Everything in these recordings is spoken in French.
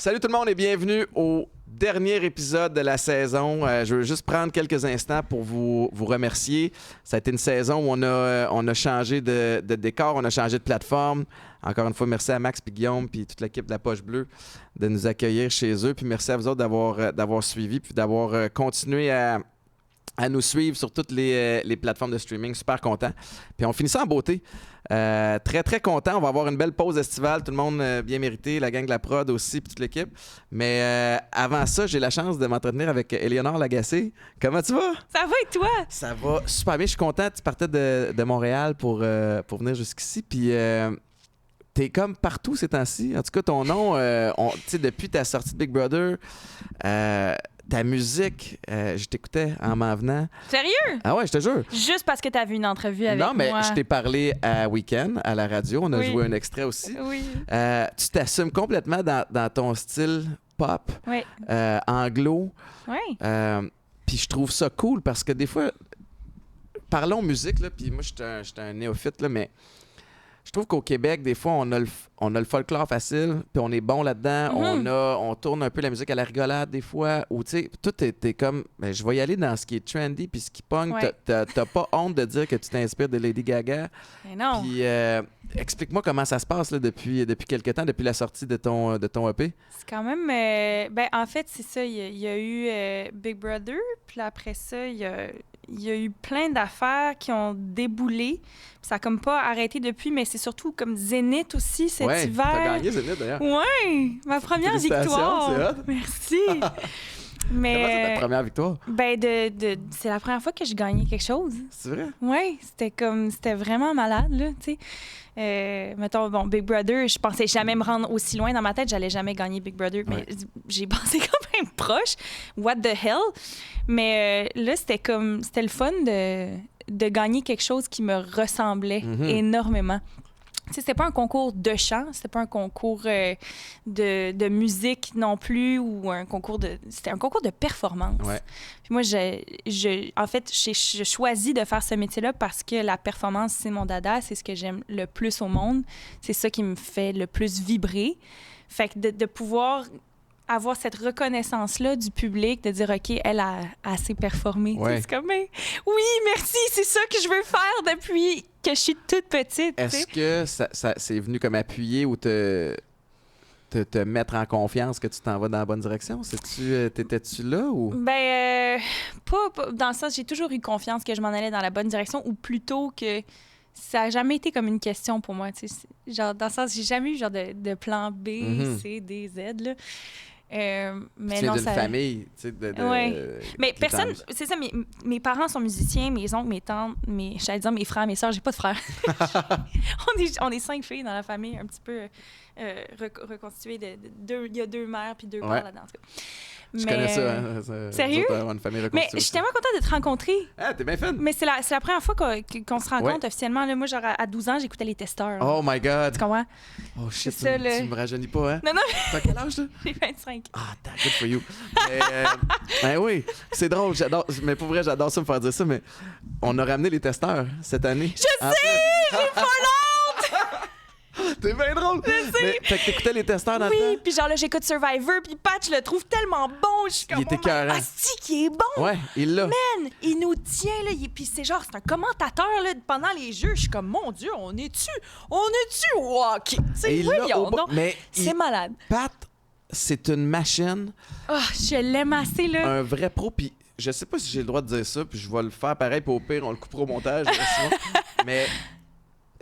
Salut tout le monde et bienvenue au dernier épisode de la saison. Je veux juste prendre quelques instants pour vous remercier. Ça a été une saison où on a changé de décor, on a changé de plateforme. Encore une fois, merci à Max et Guillaume puis toute l'équipe de la Poche Bleue de nous accueillir chez eux. Puis merci à vous autres d'avoir suivi puis d'avoir continué à nous suivre sur toutes les plateformes de streaming. Super content. Puis on finit ça en beauté. Très, très content. On va avoir une belle pause estivale. Tout le monde bien mérité. La gang de la prod aussi, puis toute l'équipe. Mais avant ça, j'ai la chance de m'entretenir avec Éléonore Lagacé. Comment tu vas? Ça va et toi? Ça va super bien. Je suis content. Tu partais de Montréal pour venir jusqu'ici. Puis t'es comme partout ces temps-ci. En tout cas, ton nom, tu sais, depuis ta sortie de Big Brother... ta musique, je t'écoutais en m'en venant. Sérieux? Ah ouais, je te jure. Juste parce que tu as vu une entrevue avec moi. Non, mais je t'ai parlé à Week-end, à la radio. On a Oui. joué un extrait aussi. Oui. Tu t'assumes complètement dans ton style pop, Oui. anglo. Oui. Puis je trouve ça cool parce que des fois, parlons musique, là, puis moi, j'étais un néophyte, là, mais je trouve qu'au Québec, des fois, on a le folklore facile, puis on est bon là-dedans. On tourne un peu la musique à la rigolade, des fois. Ou, tu sais, tout t'es comme, ben, je vais y aller dans ce qui est trendy, puis ce qui pogne. Ouais. T'as pas honte de dire que tu t'inspires de Lady Gaga. Mais non. Puis, explique-moi comment ça se passe là, depuis quelques temps, depuis la sortie de ton EP. C'est quand même... ben, en fait, c'est ça. Il y a eu Big Brother, puis après ça, il y a eu plein d'affaires qui ont déboulé. Puis ça a comme pas arrêté depuis, mais c'est surtout comme Zénith aussi cet Ouais, hiver. t'as gagné Zénith, d'ailleurs. Oui, ma première Félicitations, victoire. c'est hot. Merci. Comment c'est ta Mais première victoire? ben c'est la première fois que je gagnais quelque chose. C'est vrai? Oui, c'était vraiment malade, là, tu sais. Mettons, bon, Big Brother, je pensais jamais me rendre aussi loin. Dans ma tête, j'allais jamais gagner Big Brother, mais j'ai pensé quand même proche. What the hell? Mais là, c'était le fun de gagner quelque chose qui me ressemblait énormément. Tu sais, c'était pas un concours de chant, c'était pas un concours de musique non plus, ou c'était un concours de performance. Ouais. Puis moi, en fait, j'ai choisi de faire ce métier-là parce que la performance, c'est mon dada, c'est ce que j'aime le plus au monde, c'est ça qui me fait le plus vibrer. Fait que de pouvoir avoir cette reconnaissance-là du public, de dire, OK, elle a assez performé. Ouais. C'est comme, oui, merci, c'est ça que je veux faire depuis que je suis toute petite. Est-ce que ça c'est venu comme appuyer ou te mettre en confiance que tu t'en vas dans la bonne direction? T'étais-tu là ou? Ben, pas dans le sens, j'ai toujours eu confiance que je m'en allais dans la bonne direction, ou plutôt que ça n'a jamais été comme une question pour moi. Tu sais, genre, dans le sens, j'ai jamais eu genre de plan B, C, D, Z, là. Mais tu viens non, d'une famille, tu sais, ouais. Mais qui personne, t'en- c'est ça, mes parents sont musiciens, mes oncles, mes tantes, j'allais dire mes frères, mes sœurs, j'ai pas de frères. on est 5 filles dans la famille, un petit peu reconstituées il y a 2 mères puis 2 pères là-dedans. En tout cas. Je connais ça, hein? Sérieux? Nous autres, une famille Mais reconstituée je suis aussi. tellement contente de te rencontrer. Ah, t'es bien fun! Mais c'est la première fois qu'on se rencontre Ouais. officiellement. Là, moi, genre, à 12 ans, j'écoutais les testeurs. Là. Oh my God! Tu comprends? Oh shit, C'est ça, là. tu me rajeunis pas, hein? Non, T'as quel âge, toi? j'ai 25. Ah, good for you. Mais, ben oui, c'est drôle, j'adore. Mais pour vrai, j'adore ça me faire dire ça, mais on a ramené les testeurs cette année. Je sais! J'ai pas l'honte! T'es bien drôle! Je sais! Mais, fait que t'écoutais les testeurs dans le Oui, temps? puis genre là, j'écoute Survivor, puis Pat, je le trouve tellement bon. Je suis comme, Il était écœurant. asti, qui est bon! Ouais, il l'a. Man, il nous tient, là. Puis c'est genre, c'est un commentateur, là, pendant les jeux. Je suis comme, mon Dieu, on est-tu au hockey? Et C'est il l'a voyons au bas. donc. Mais C'est malade. Pat, c'est une machine, Oh, je l'aime assez, là. un vrai pro. Puis je sais pas si j'ai le droit de dire ça, puis je vais le faire pareil, puis au pire, on le coupera au montage. Sinon. Mais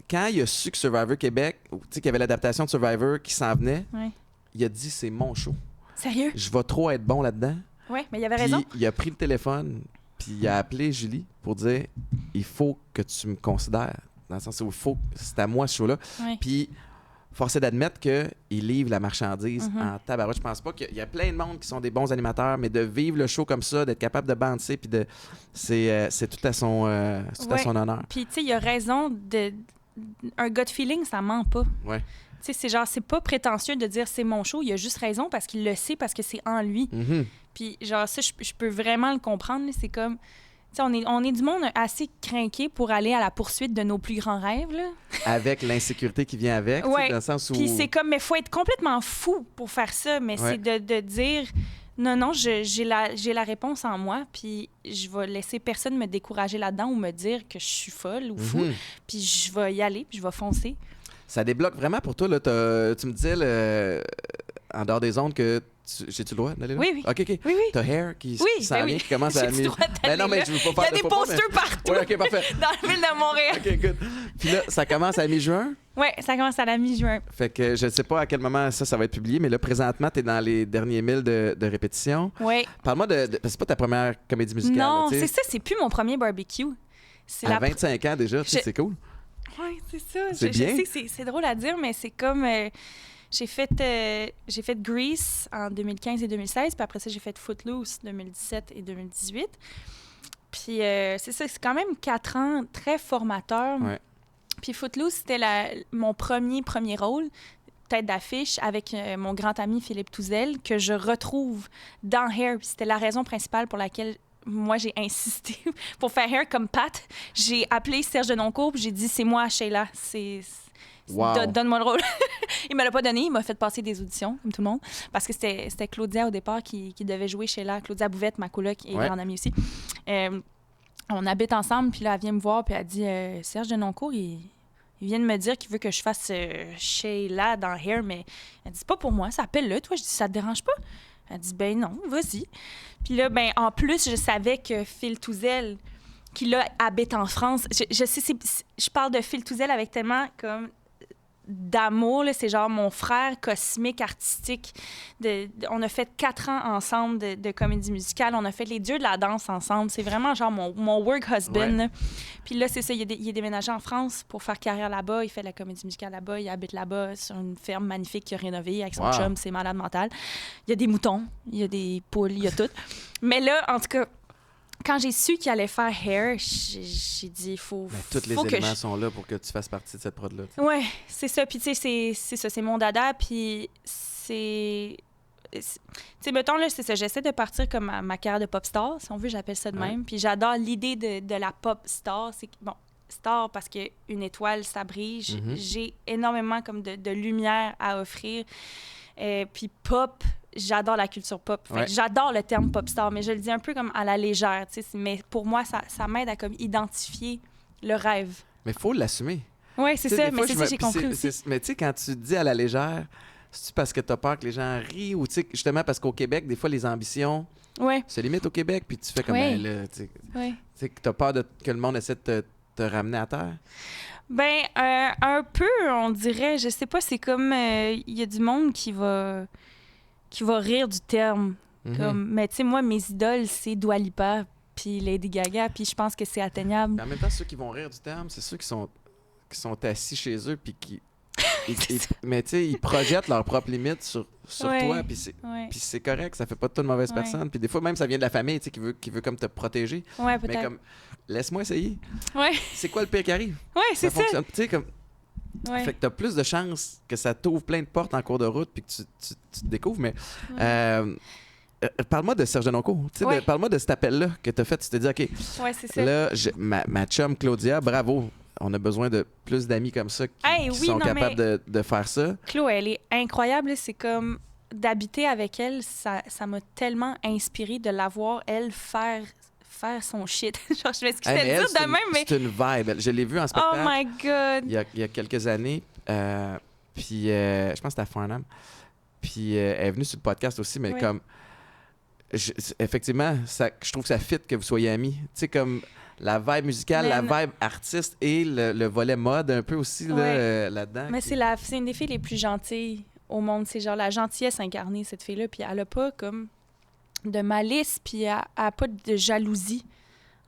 quand il a su que Survivor Québec, tu sais, qu'il y avait l'adaptation de Survivor qui s'en venait, Ouais. il a dit c'est mon show. Sérieux? Je vais trop être bon là-dedans. Ouais, mais il avait Puis raison. il a pris le téléphone, puis il a appelé Julie pour dire il faut que tu me considères. Dans le sens où c'est à moi ce show-là. Ouais. Puis, force est d'admettre qu'il livre la marchandise Mhm. en tabarouette. Je pense pas qu'il y a plein de monde qui sont des bons animateurs, mais de vivre le show comme ça, d'être capable de bouncer, puis c'est tout à son honneur. Puis, tu sais, il a raison un gut feeling, ça ment pas. Ouais. Tu sais, c'est genre, c'est pas prétentieux de dire c'est mon show. Il a juste raison parce qu'il le sait, parce que c'est en lui. Mhm. Puis, genre, ça, je peux vraiment le comprendre. Là. C'est comme, On est du monde assez crinqué pour aller à la poursuite de nos plus grands rêves. Là. Avec l'insécurité qui vient avec, ouais. dans le sens où... Puis c'est comme, mais il faut être complètement fou pour faire ça. Mais c'est de dire, non, j'ai la réponse en moi, puis je vais laisser personne me décourager là-dedans ou me dire que je suis folle ou fou. Puis je vais y aller, puis je vais foncer. Ça débloque vraiment pour toi. Là, tu me disais, en dehors des ondes, que... J'ai-tu le droit d'aller là? Oui. OK. Oui. T'as Hair qui s'en vient, qui commence à... J'ai le droit d'aller non, mais là. je veux pas faire Il y a des posters partout Oui, OK, parfait. dans la ville de Montréal. OK, good. Puis là, ça commence à mi-juin? Oui, ça commence à la mi-juin. Fait que je ne sais pas à quel moment ça va être publié, mais là, présentement, tu es dans les derniers milles de répétition. Oui. Parle-moi parce que c'est pas ta première comédie musicale. Non, là, c'est ça, c'est plus mon premier barbecue. À 25 ans déjà, c'est cool. Oui, c'est ça. C'est bien. Je sais que c'est drôle à dire, mais c'est comme... J'ai fait Grease en 2015 et 2016, puis après ça, j'ai fait Footloose 2017 et 2018. Puis c'est ça, c'est quand même 4 ans très formateurs. Ouais. Puis Footloose, c'était mon premier rôle, tête d'affiche, avec mon grand ami Philippe Touzel, que je retrouve dans Hair. Puis c'était la raison principale pour laquelle moi, j'ai insisté pour faire Hair comme Pat. J'ai appelé Serge Denoncourt, puis j'ai dit, c'est moi, Sheila. Wow. Donne-moi le rôle. Il me l'a pas donné, il m'a fait passer des auditions, comme tout le monde, parce que c'était Claudia au départ qui devait jouer Sheila. Claudia Bouvette, ma coloc et grande amie aussi. On habite ensemble, puis là, elle vient me voir, puis elle dit Serge Denoncourt, il vient de me dire qu'il veut que je fasse Sheila dans Hair, mais elle dit, c'est pas pour moi, ça appelle-le, toi. Je dis, ça te dérange pas? Elle dit, ben non, vas-y. Puis là, ben en plus, je savais que Phil Touzel, qui là habite en France, je sais, je parle de Phil Touzel avec tellement comme d'amour, là, c'est genre mon frère cosmique artistique. On a fait 4 ans ensemble de comédie musicale. On a fait les dieux de la danse ensemble. C'est vraiment genre mon work husband. Ouais. Puis là, c'est ça, il est déménagé en France pour faire carrière là-bas. Il fait de la comédie musicale là-bas. Il habite là-bas sur une ferme magnifique qu'il a rénovée avec son chum. C'est malade mental. Il y a des moutons, il y a des poules, il y a tout. Mais là, en tout cas, quand j'ai su qu'il allait faire Hair, j'ai dit, il faut. Tous les éléments sont là pour que tu fasses partie de cette prod-là. Oui, c'est ça. Puis, tu sais, c'est ça, c'est mon dada. Puis, c'est. Tu sais, mettons, là, c'est ça. J'essaie de partir comme ma carrière de pop star, si on veut, j'appelle ça de même. Puis, j'adore l'idée de la pop star. C'est bon, star parce qu'une étoile, ça brille. J'ai énormément comme de lumière à offrir. Puis, pop. J'adore la culture pop. J'adore le terme pop star, mais je le dis un peu comme à la légère. Mais pour moi, ça m'aide à comme identifier le rêve. Mais il faut l'assumer. Oui, c'est ça. Mais c'est ça que j'ai compris aussi. Mais tu sais, quand tu dis à la légère, c'est-tu parce que tu as peur que les gens rient ou justement parce qu'au Québec, des fois, les ambitions se limitent au Québec, puis tu fais comme là, tu sais, que tu as peur que le monde essaie de te ramener à terre? Ben un peu, on dirait. Je sais pas, c'est comme il y a du monde qui va rire du terme. Mais tu sais, moi, mes idoles, c'est Dua Lipa puis Lady Gaga, puis je pense que c'est atteignable. Mais en même temps, ceux qui vont rire du terme, c'est ceux qui sont assis chez eux puis qui... mais tu sais, ils projettent leurs propres limites sur toi, puis c'est correct, ça fait pas de toi une mauvaise personne. Puis des fois, même, ça vient de la famille, tu sais, qui veut comme te protéger. Ouais, peut-être. Mais comme, laisse-moi essayer. Ouais. C'est quoi le pire qui arrive? Ouais, c'est ça. Tu sais, comme... Fait que t'as plus de chances que ça t'ouvre plein de portes en cours de route puis que tu te découvres. Mais parle-moi de Serge Denoncourt. Parle-moi de cet appel-là que t'as fait. Tu t'es dit, OK, c'est ça. Là, ma chum Claudia, bravo. On a besoin de plus d'amis comme ça qui sont capables de faire ça. Claude, elle est incroyable. C'est comme d'habiter avec elle, ça m'a tellement inspiré de la voir, elle, faire son shit. Genre, je m'excuse de dire de même, mais... C'est une vibe. Je l'ai vue en spectacle. Oh my God! Il y a quelques années. Puis, je pense que c'était à Farnham. Puis, elle est venue sur le podcast aussi, mais comme... effectivement, je trouve que ça fit que vous soyez amis. Tu sais, comme la vibe musicale, la vibe artiste et le volet mode un peu aussi là-dedans. Mais c'est une des filles les plus gentilles au monde. C'est genre la gentillesse incarnée, cette fille-là. Puis elle a pas comme de malice, puis elle a pas de jalousie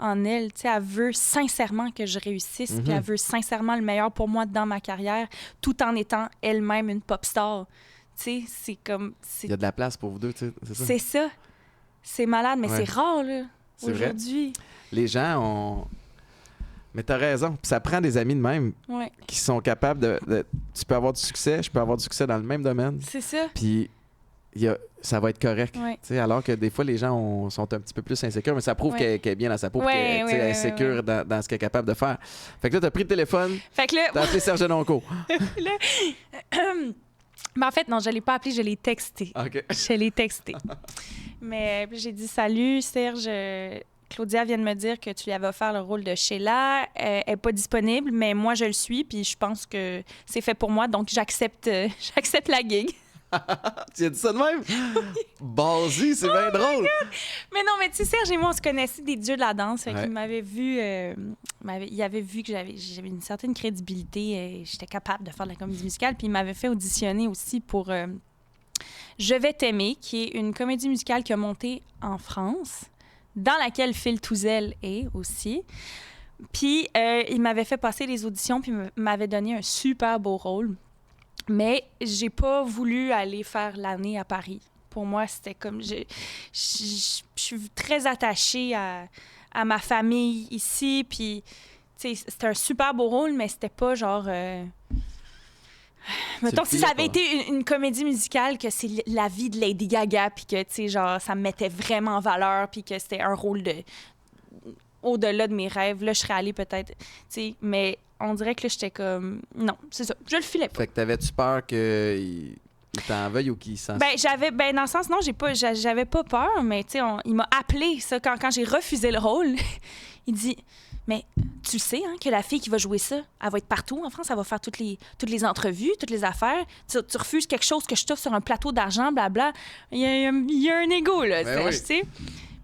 en elle. Tu sais, elle veut sincèrement que je réussisse, puis elle veut sincèrement le meilleur pour moi dans ma carrière, tout en étant elle-même une pop star. Tu sais, c'est comme... Il y a de la place pour vous deux, tu sais, c'est ça? C'est ça. C'est malade, mais c'est rare, là, aujourd'hui. Vrai. Les gens ont... Mais t'as raison. Puis ça prend des amis de même qui sont capables de... Tu peux avoir du succès, je peux avoir du succès dans le même domaine. C'est ça. Puis ça va être correct. Ouais. Alors que des fois, les gens sont un petit peu plus insécures, mais ça prouve qu'elle est bien dans sa peau, qu'elle est sécure dans ce qu'elle est capable de faire. Fait que là, t'as pris le téléphone, t'as appelé Serge Denoncourt. Mais en fait, non, je ne l'ai pas appelé, je l'ai texté. Okay. Je l'ai texté. Mais j'ai dit « Salut, Serge, Claudia vient de me dire que tu lui avais offert le rôle de Sheila. Elle n'est pas disponible, mais moi, je le suis, puis je pense que c'est fait pour moi, donc j'accepte la gig. » Tu as dit ça de même? Ballsy, c'est bien drôle. Mais non, mais tu sais, Serge et moi, on se connaissait des dieux de la danse. Fait qu'il m'avait vu, il avait vu que j'avais une certaine crédibilité et j'étais capable de faire de la comédie musicale. Puis il m'avait fait auditionner aussi pour Je vais t'aimer, qui est une comédie musicale qui a monté en France, dans laquelle Phil Touzel est aussi. Puis il m'avait fait passer les auditions puis m'avait donné un super beau rôle. Mais j'ai pas voulu aller faire l'année à Paris. Pour moi, c'était comme... Je suis très attachée à ma famille ici, puis c'était un super beau rôle, mais c'était pas genre... Mettons, si ça avait été une comédie musicale, que c'est la vie de Lady Gaga, puis que, tu sais, genre, ça me mettait vraiment en valeur, puis que c'était un rôle au-delà de mes rêves, là, je serais allée peut-être, tu sais, mais... On dirait que là, j'étais comme... Non, c'est ça. Je le filais pas. Fait que t'avais-tu peur qu'il t'en veuille ou qu'il s'en... Dans le sens, non, j'avais pas peur, mais tu sais, il m'a appelé, ça, quand j'ai refusé le rôle. Il dit, mais tu sais, hein, que la fille qui va jouer ça, elle va être partout en France, elle va faire toutes les entrevues, toutes les affaires. Tu refuses quelque chose que je t'offre sur un plateau d'argent, blabla. Il y a un égo, là, tu sais.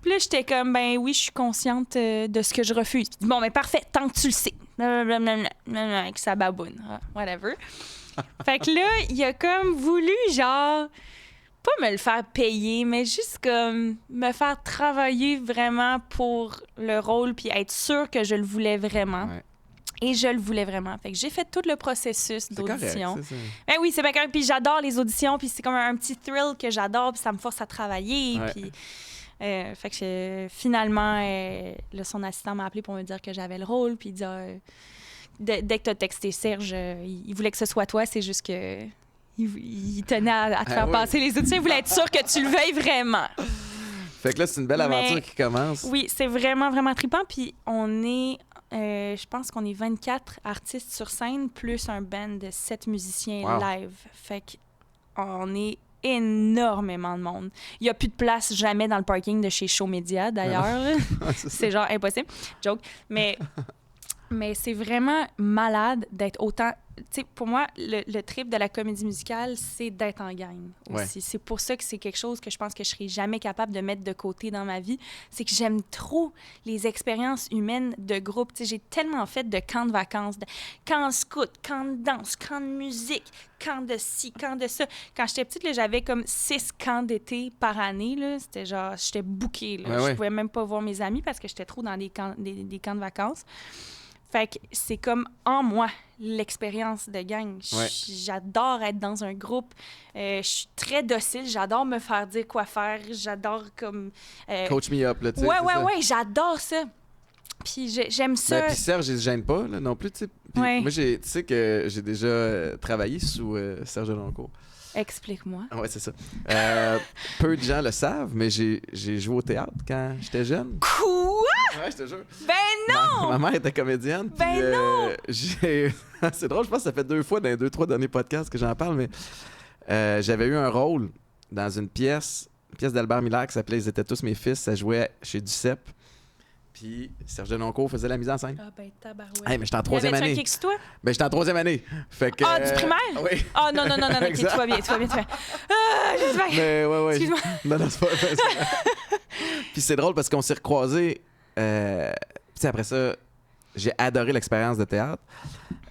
Puis là, j'étais comme, ben oui, je suis consciente de ce que je refuse. Puis, bon, mais parfait, tant que tu le sais. Avec sa baboune. Whatever. Fait que là, il a comme voulu, genre, pas me le faire payer, mais juste comme me faire travailler vraiment pour le rôle puis être sûr que je le voulais vraiment. Ouais. Et je le voulais vraiment. Fait que j'ai fait tout le processus d'audition. Correct, c'est ça. Ben oui, c'est bien correct. Puis j'adore les auditions, puis c'est comme un petit thrill que j'adore, puis ça me force à travailler. Ouais. Puis... fait que finalement, là, son assistant m'a appelé pour me dire que j'avais le rôle. Puis il dit dès que tu as texté Serge, il voulait que ce soit toi, c'est juste que il tenait à te faire passer les auditions. Il voulait être sûr que tu le veuilles vraiment. Fait que là, c'est une belle aventure qui commence. Oui, c'est vraiment, vraiment trippant. Puis on est, je pense qu'on est 24 artistes sur scène, plus un band de 7 musiciens live. Fait qu'on est énormément de monde. Il n'y a plus de place jamais dans le parking de chez Show Media, d'ailleurs. C'est genre impossible. Joke. Mais c'est vraiment malade d'être autant... Tu sais, pour moi, le trip de la comédie musicale, c'est d'être en gang aussi. Ouais. C'est pour ça que c'est quelque chose que je pense que je serai jamais capable de mettre de côté dans ma vie. C'est que j'aime trop les expériences humaines de groupe. Tu sais, j'ai tellement fait de camps de vacances, de camps scout, camps de danse, camps de musique, camps de ci, camps de ça. Quand j'étais petite, là, j'avais comme 6 camps d'été par année. Là. C'était genre, j'étais bookée. Là. Je pouvais même pas voir mes amis parce que j'étais trop dans des camps de vacances. Fait que c'est comme en moi l'expérience de gang. J'adore être dans un groupe. Je suis très docile. J'adore me faire dire quoi faire. J'adore comme... Coach me up, là, tu sais. Ouais, j'adore ça. Puis j'aime ça. Puis Serge, il se gêne pas, là, non plus, tu sais. Moi, tu sais que j'ai déjà travaillé sous Serge Denoncourt. Explique-moi. Oui, c'est ça. Peu de gens le savent, mais j'ai joué au théâtre quand j'étais jeune. Quoi? Ouais, je te jure. Ben non! Ma mère était comédienne. Ben non! C'est drôle, je pense que ça fait 2 fois dans les 2-3 derniers podcasts que j'en parle, mais j'avais eu un rôle dans une pièce d'Albert Miller qui s'appelait « Ils étaient tous mes fils ». Ça jouait chez Duceppe. Puis Serge Denoncourt faisait la mise en scène. Ah ben tabarouette. Hey, mais j'étais en 3e année. Y'avais-tu un kick sur toi? Ben j'étais en 3e année. Fait que, du primaire? Oui. Ah non, okay, tu vas bien. Ah, j'espère. Mais ouais. Excuse-moi. Non, c'est pas... Puis c'est drôle parce qu'on s'est recroisés. Puis après ça, j'ai adoré l'expérience de théâtre.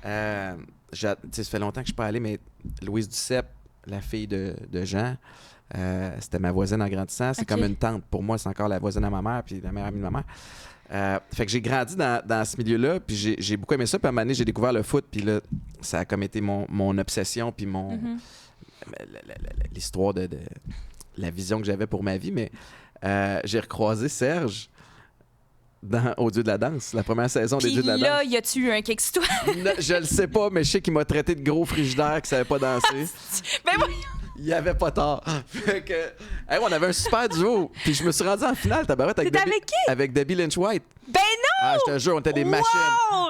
Ça fait longtemps que je suis pas allé, mais Louise Duceppe, la fille de Jean, c'était ma voisine en grandissant. C'est comme une tante. Pour moi, c'est encore la voisine à ma mère puis la meilleure amie de ma mère. Fait que j'ai grandi dans ce milieu-là, puis j'ai beaucoup aimé ça. Puis à un moment donné, j'ai découvert le foot, puis là, ça a comme été mon obsession, puis l'histoire de la vision que j'avais pour ma vie. Mais j'ai recroisé Serge au Dieu de la danse, la première saison des Dieux de la danse. Puis là, y a-tu eu un kick sur toi? Je le sais pas, mais je sais qu'il m'a traité de gros frigidaire qui savait pas danser. Ben oui! Il y avait pas tort. Fait que, hey, on avait un super duo. Puis je me suis rendu en finale, tabarouette, avec T'étais avec qui? avec Debbie Lynch-White. Ben non! Ah, je te jure, on était des machines.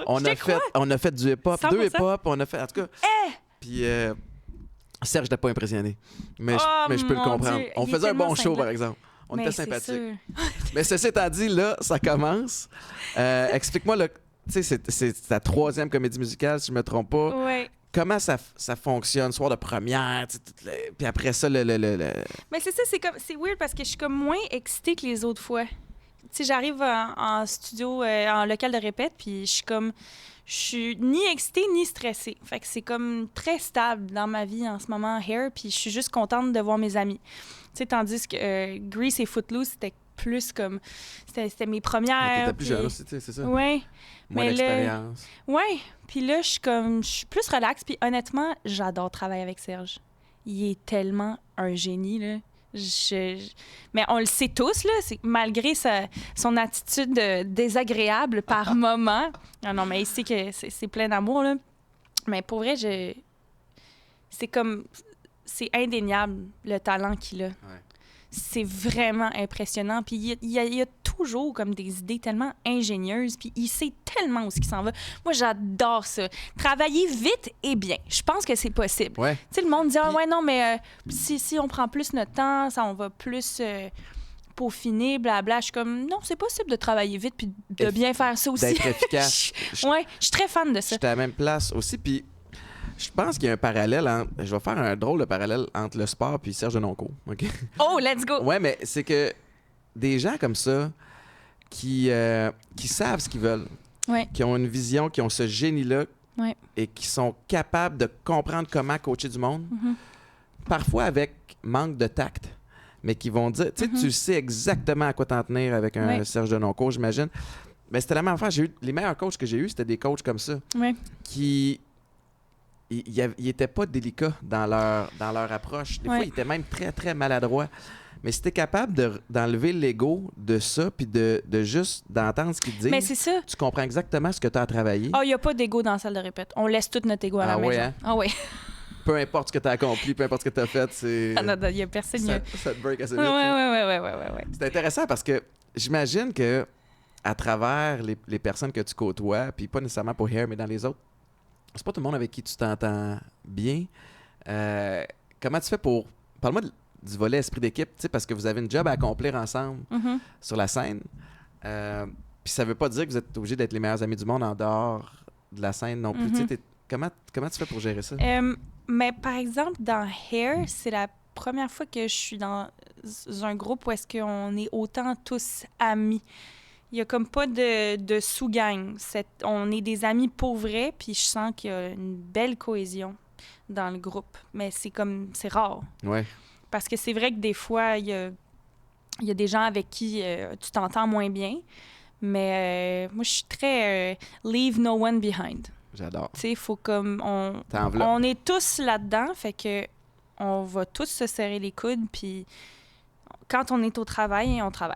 On a fait du hip-hop, 2 100%. hip-hop, on a fait, en tout cas. Puis Serge n'était pas impressionné. Mais, mais je peux le mon comprendre. Dieu, On il est faisait un bon tellement show, cinglant. par exemple. On Mais était c'est sympathiques. sûr. Mais ceci étant dit, là, ça commence. Explique-moi, tu sais, c'est ta 3e comédie musicale, si je ne me trompe pas. Ouais. Comment ça fonctionne, soir de première, tu sais, puis après ça, le... Mais c'est ça, c'est weird parce que je suis comme moins excitée que les autres fois. Tu sais, j'arrive en studio, en local de répète, puis je suis ni excitée ni stressée. Fait que c'est comme très stable dans ma vie en ce moment, Hair, puis je suis juste contente de voir mes amis. Tu sais, tandis que Grease et Footloose, c'était plus comme... C'était mes premières. T'étais plus jeune aussi, tu sais, c'est ça? Ouais. Moins Mais d'expérience. Ouais. Puis là, je suis plus relaxe. Puis honnêtement, j'adore travailler avec Serge. Il est tellement un génie, là. Mais on le sait tous, là, malgré son attitude désagréable par moment. Non, mais il sait que c'est plein d'amour, là. Mais pour vrai, c'est indéniable, le talent qu'il a. Ouais. C'est vraiment impressionnant. Puis il y a toujours comme des idées tellement ingénieuses, puis il sait tellement où il s'en va. Moi, j'adore ça. Travailler vite et bien. Je pense que c'est possible. Ouais. Tu sais, le monde dit « Ah ouais, non, mais si on prend plus notre temps, ça, on va plus peaufiner, blabla. » Je suis comme « Non, c'est possible de travailler vite puis de bien faire ça aussi. » D'être efficace. Ouais, je suis très fan de ça. J'étais à la même place aussi, puis je pense qu'il y a un parallèle je vais faire un drôle de parallèle entre le sport puis Serge Denoncourt, OK? Oh, let's go! Ouais, mais c'est que des gens comme ça qui savent ce qu'ils veulent, Ouais. qui ont une vision, qui ont ce génie-là Ouais. et qui sont capables de comprendre comment coacher du monde, Mm-hmm. parfois avec manque de tact, mais qui vont dire, tu sais, tu sais exactement à quoi t'en tenir avec un Ouais. Serge Denoncourt, j'imagine. Mais c'était la même affaire. Les meilleurs coachs que j'ai eus, c'était des coachs comme ça, Ouais. qui... Ils n'étaient pas délicats dans leur approche. Des fois, Ouais. ils étaient même très, très maladroits. Mais si t'es capable d'enlever l'ego de ça, puis de juste d'entendre ce qu'ils te disent, Mais c'est ça. tu comprends exactement ce que tu as à travailler. Oh, il n'y a pas d'ego dans la salle de répète. On laisse tout notre ego à la Ah ouais, maison. hein? Ah oui. Peu importe ce que tu as accompli, peu importe ce que tu as fait, c'est... Il n'y a personne. ça te break assez vite. Ouais, ça. ouais. C'est intéressant parce que j'imagine que à travers les personnes que tu côtoies, puis pas nécessairement pour Hair, mais dans les autres, c'est pas tout le monde avec qui tu t'entends bien. Comment tu fais pour... Parle-moi du volet esprit d'équipe, tu sais, parce que vous avez une job à accomplir ensemble Mm-hmm. sur la scène. Puis ça veut pas dire que vous êtes obligés d'être les meilleurs amis du monde en dehors de la scène non plus. Mm-hmm. Tu sais, comment tu fais pour gérer ça? Mais par exemple, dans Hair, c'est la première fois que je suis dans un groupe où est-ce qu'on est autant tous amis. Il y a comme pas de sous-gang. On est des amis pour vrai, puis je sens qu'il y a une belle cohésion dans le groupe. Mais c'est rare. Ouais. Parce que c'est vrai que des fois, il y a des gens avec qui tu t'entends moins bien. Mais moi, je suis très leave no one behind. J'adore. Tu sais, il faut comme... T'enveloppes. On est tous là-dedans, fait que on va tous se serrer les coudes, puis quand on est au travail, on travaille.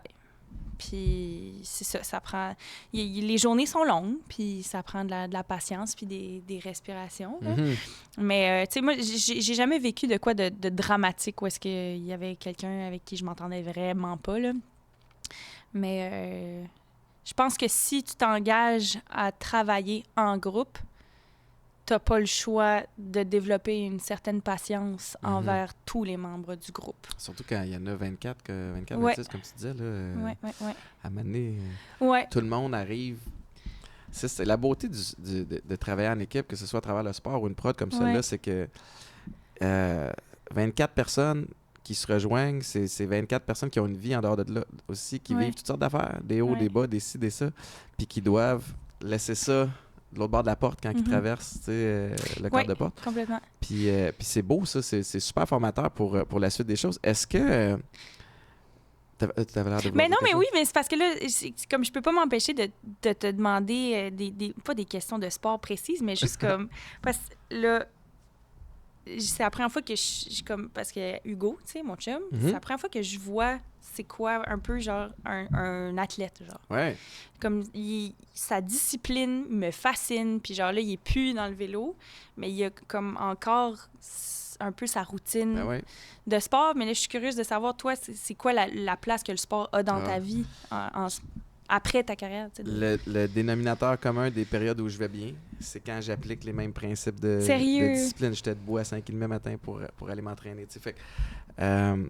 Puis c'est ça prend... les journées sont longues, puis ça prend de la patience, puis des respirations. Là. Mhm. Mais, tu sais, moi, j'ai jamais vécu de quoi de dramatique où est-ce qu'il y avait quelqu'un avec qui je m'entendais vraiment pas, là. Mais je pense que si tu t'engages à travailler en groupe, t'as pas le choix de développer une certaine patience envers tous les membres du groupe. Surtout quand il y en a 24, 26, Ouais. comme tu disais. Là, Ouais. à un moment donné, Ouais. tout le monde arrive. C'est la beauté de travailler en équipe, que ce soit à travers le sport ou une prod comme celle-là, Ouais. c'est que 24 personnes qui se rejoignent, c'est 24 personnes qui ont une vie en dehors de là aussi, qui Ouais. vivent toutes sortes d'affaires, des hauts, Ouais. des bas, des ci, des ça, puis qui doivent laisser ça de l'autre bord de la porte quand ils Mhm. traversent tu sais, le cadre Ouais. de porte. Complètement. Puis c'est beau, ça. C'est super formateur pour la suite des choses. Est-ce que... t'avais l'air de vouloir Mais non, dire mais quelque oui, mais c'est parce que là, c'est comme je peux pas m'empêcher de te demander pas des questions de sport précises, mais juste comme parce que là, c'est la première fois que comme parce que Hugo, tu sais, mon chum, Mhm. c'est la première fois que je vois c'est quoi un peu genre un athlète genre. chose? Ouais. Comme sa discipline me fascine, puis genre là il est plus dans le vélo, mais il y a comme encore un peu sa routine Ben ouais. de sport. Mais là, je suis curieuse de savoir, toi, c'est quoi la place que le sport a dans ta vie après ta carrière? Le dénominateur commun des périodes où je vais bien, c'est quand j'applique les mêmes principes de discipline. J'étais debout à 5h30 le matin pour aller m'entraîner. Fait que,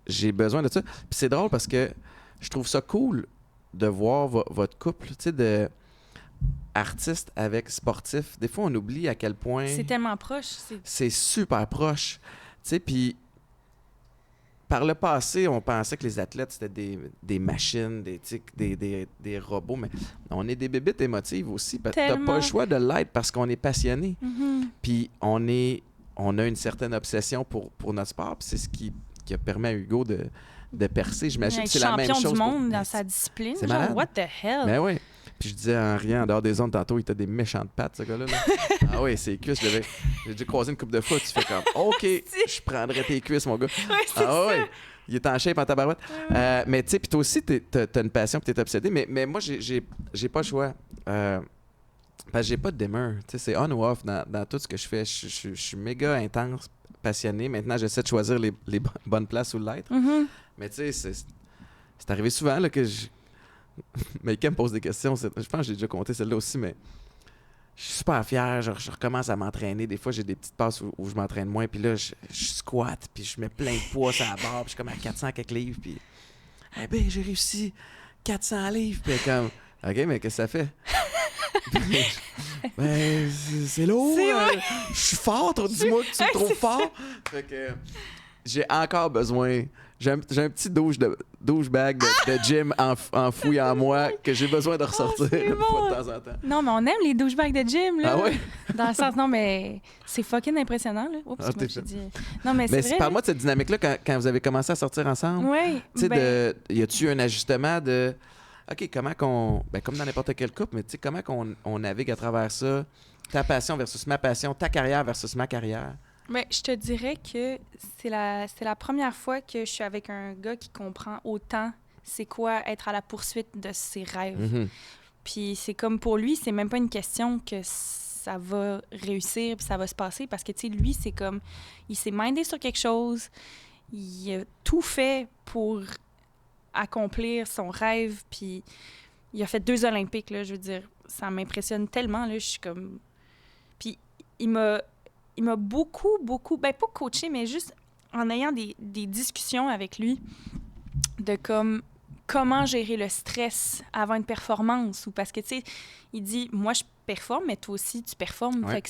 j'ai besoin de ça. Puis c'est drôle parce que je trouve ça cool de voir votre couple, de artiste avec sportif. Des fois, on oublie à quel point... C'est tellement proche. C'est super proche. Puis, par le passé, on pensait que les athlètes, c'était des machines, des robots, mais on est des bébites émotives aussi. T'as pas le choix de l'être parce qu'on est passionné. Puis, on a une certaine obsession pour notre sport. Puis c'est ce qui a permis à Hugo de percer. J'imagine que c'est la même chose. Champion du monde dans sa discipline. C'est genre, malade. what the hell? Ben oui. Puis je disais en riant, en dehors des ondes, tantôt, il t'a des méchantes pattes, ce gars-là. Ah oui, ses cuisses, j'ai déjà croisé une couple de fois. Tu fais comme, OK, je prendrais tes cuisses, mon gars. Oui, c'est ça. Oui, il est en shape en tabarouette. Mais tu sais, puis toi aussi, t'as une passion, puis t'es obsédé. Mais moi, j'ai pas le choix. Parce que j'ai pas de dimmer. Tu sais, c'est on ou off dans tout ce que je fais. Je suis méga intense, passionné. Maintenant, j'essaie de choisir les bonnes places où l'être. Mais tu sais, c'est arrivé souvent là, que mais Ken me pose des questions. Je pense que j'ai déjà compté celle-là aussi, mais je suis super fier. Je recommence à m'entraîner. Des fois, j'ai des petites passes où je m'entraîne moins. Puis là, je squatte, puis je mets plein de poids sur la barre. Puis je suis comme à 400 quelques livres. Puis, eh ben, j'ai réussi 400 livres. Puis comme, OK, mais qu'est-ce que ça fait? Ben, c'est lourd. Je suis fort. Dis-moi que tu me trouves fort. Fait que j'ai encore besoin... J'ai un petit douchebag de gym enfoui en moi que j'ai besoin de ressortir une fois de temps en temps. Non, mais on aime les douchebags de gym, là. Ah oui? Dans le sens, non, mais c'est fucking impressionnant, là. Oups, moi, j'ai dit... Non, mais c'est vrai. Parle-moi de cette dynamique-là quand vous avez commencé à sortir ensemble. Oui. Tu sais, y a-tu un ajustement de... OK, comment qu'on... Ben, comme dans n'importe quel couple, mais tu sais, comment qu'on navigue à travers ça? Ta passion versus ma passion, ta carrière versus ma carrière. Mais je te dirais que c'est la première fois que je suis avec un gars qui comprend autant c'est quoi être à la poursuite de ses rêves. Puis c'est comme pour lui, c'est même pas une question que ça va réussir puis ça va se passer parce que, tu sais, lui, c'est comme... Il s'est mindé sur quelque chose, il a tout fait pour accomplir son rêve, puis il a fait 2 Olympiques, là, je veux dire. Ça m'impressionne tellement, là, je suis comme... Puis il m'a beaucoup, ben pas coaché, mais juste en ayant des discussions avec lui de comment gérer le stress avant une performance. Ou parce que, tu sais, il dit, moi, je performe, mais toi aussi, tu performes. Ouais. Fait que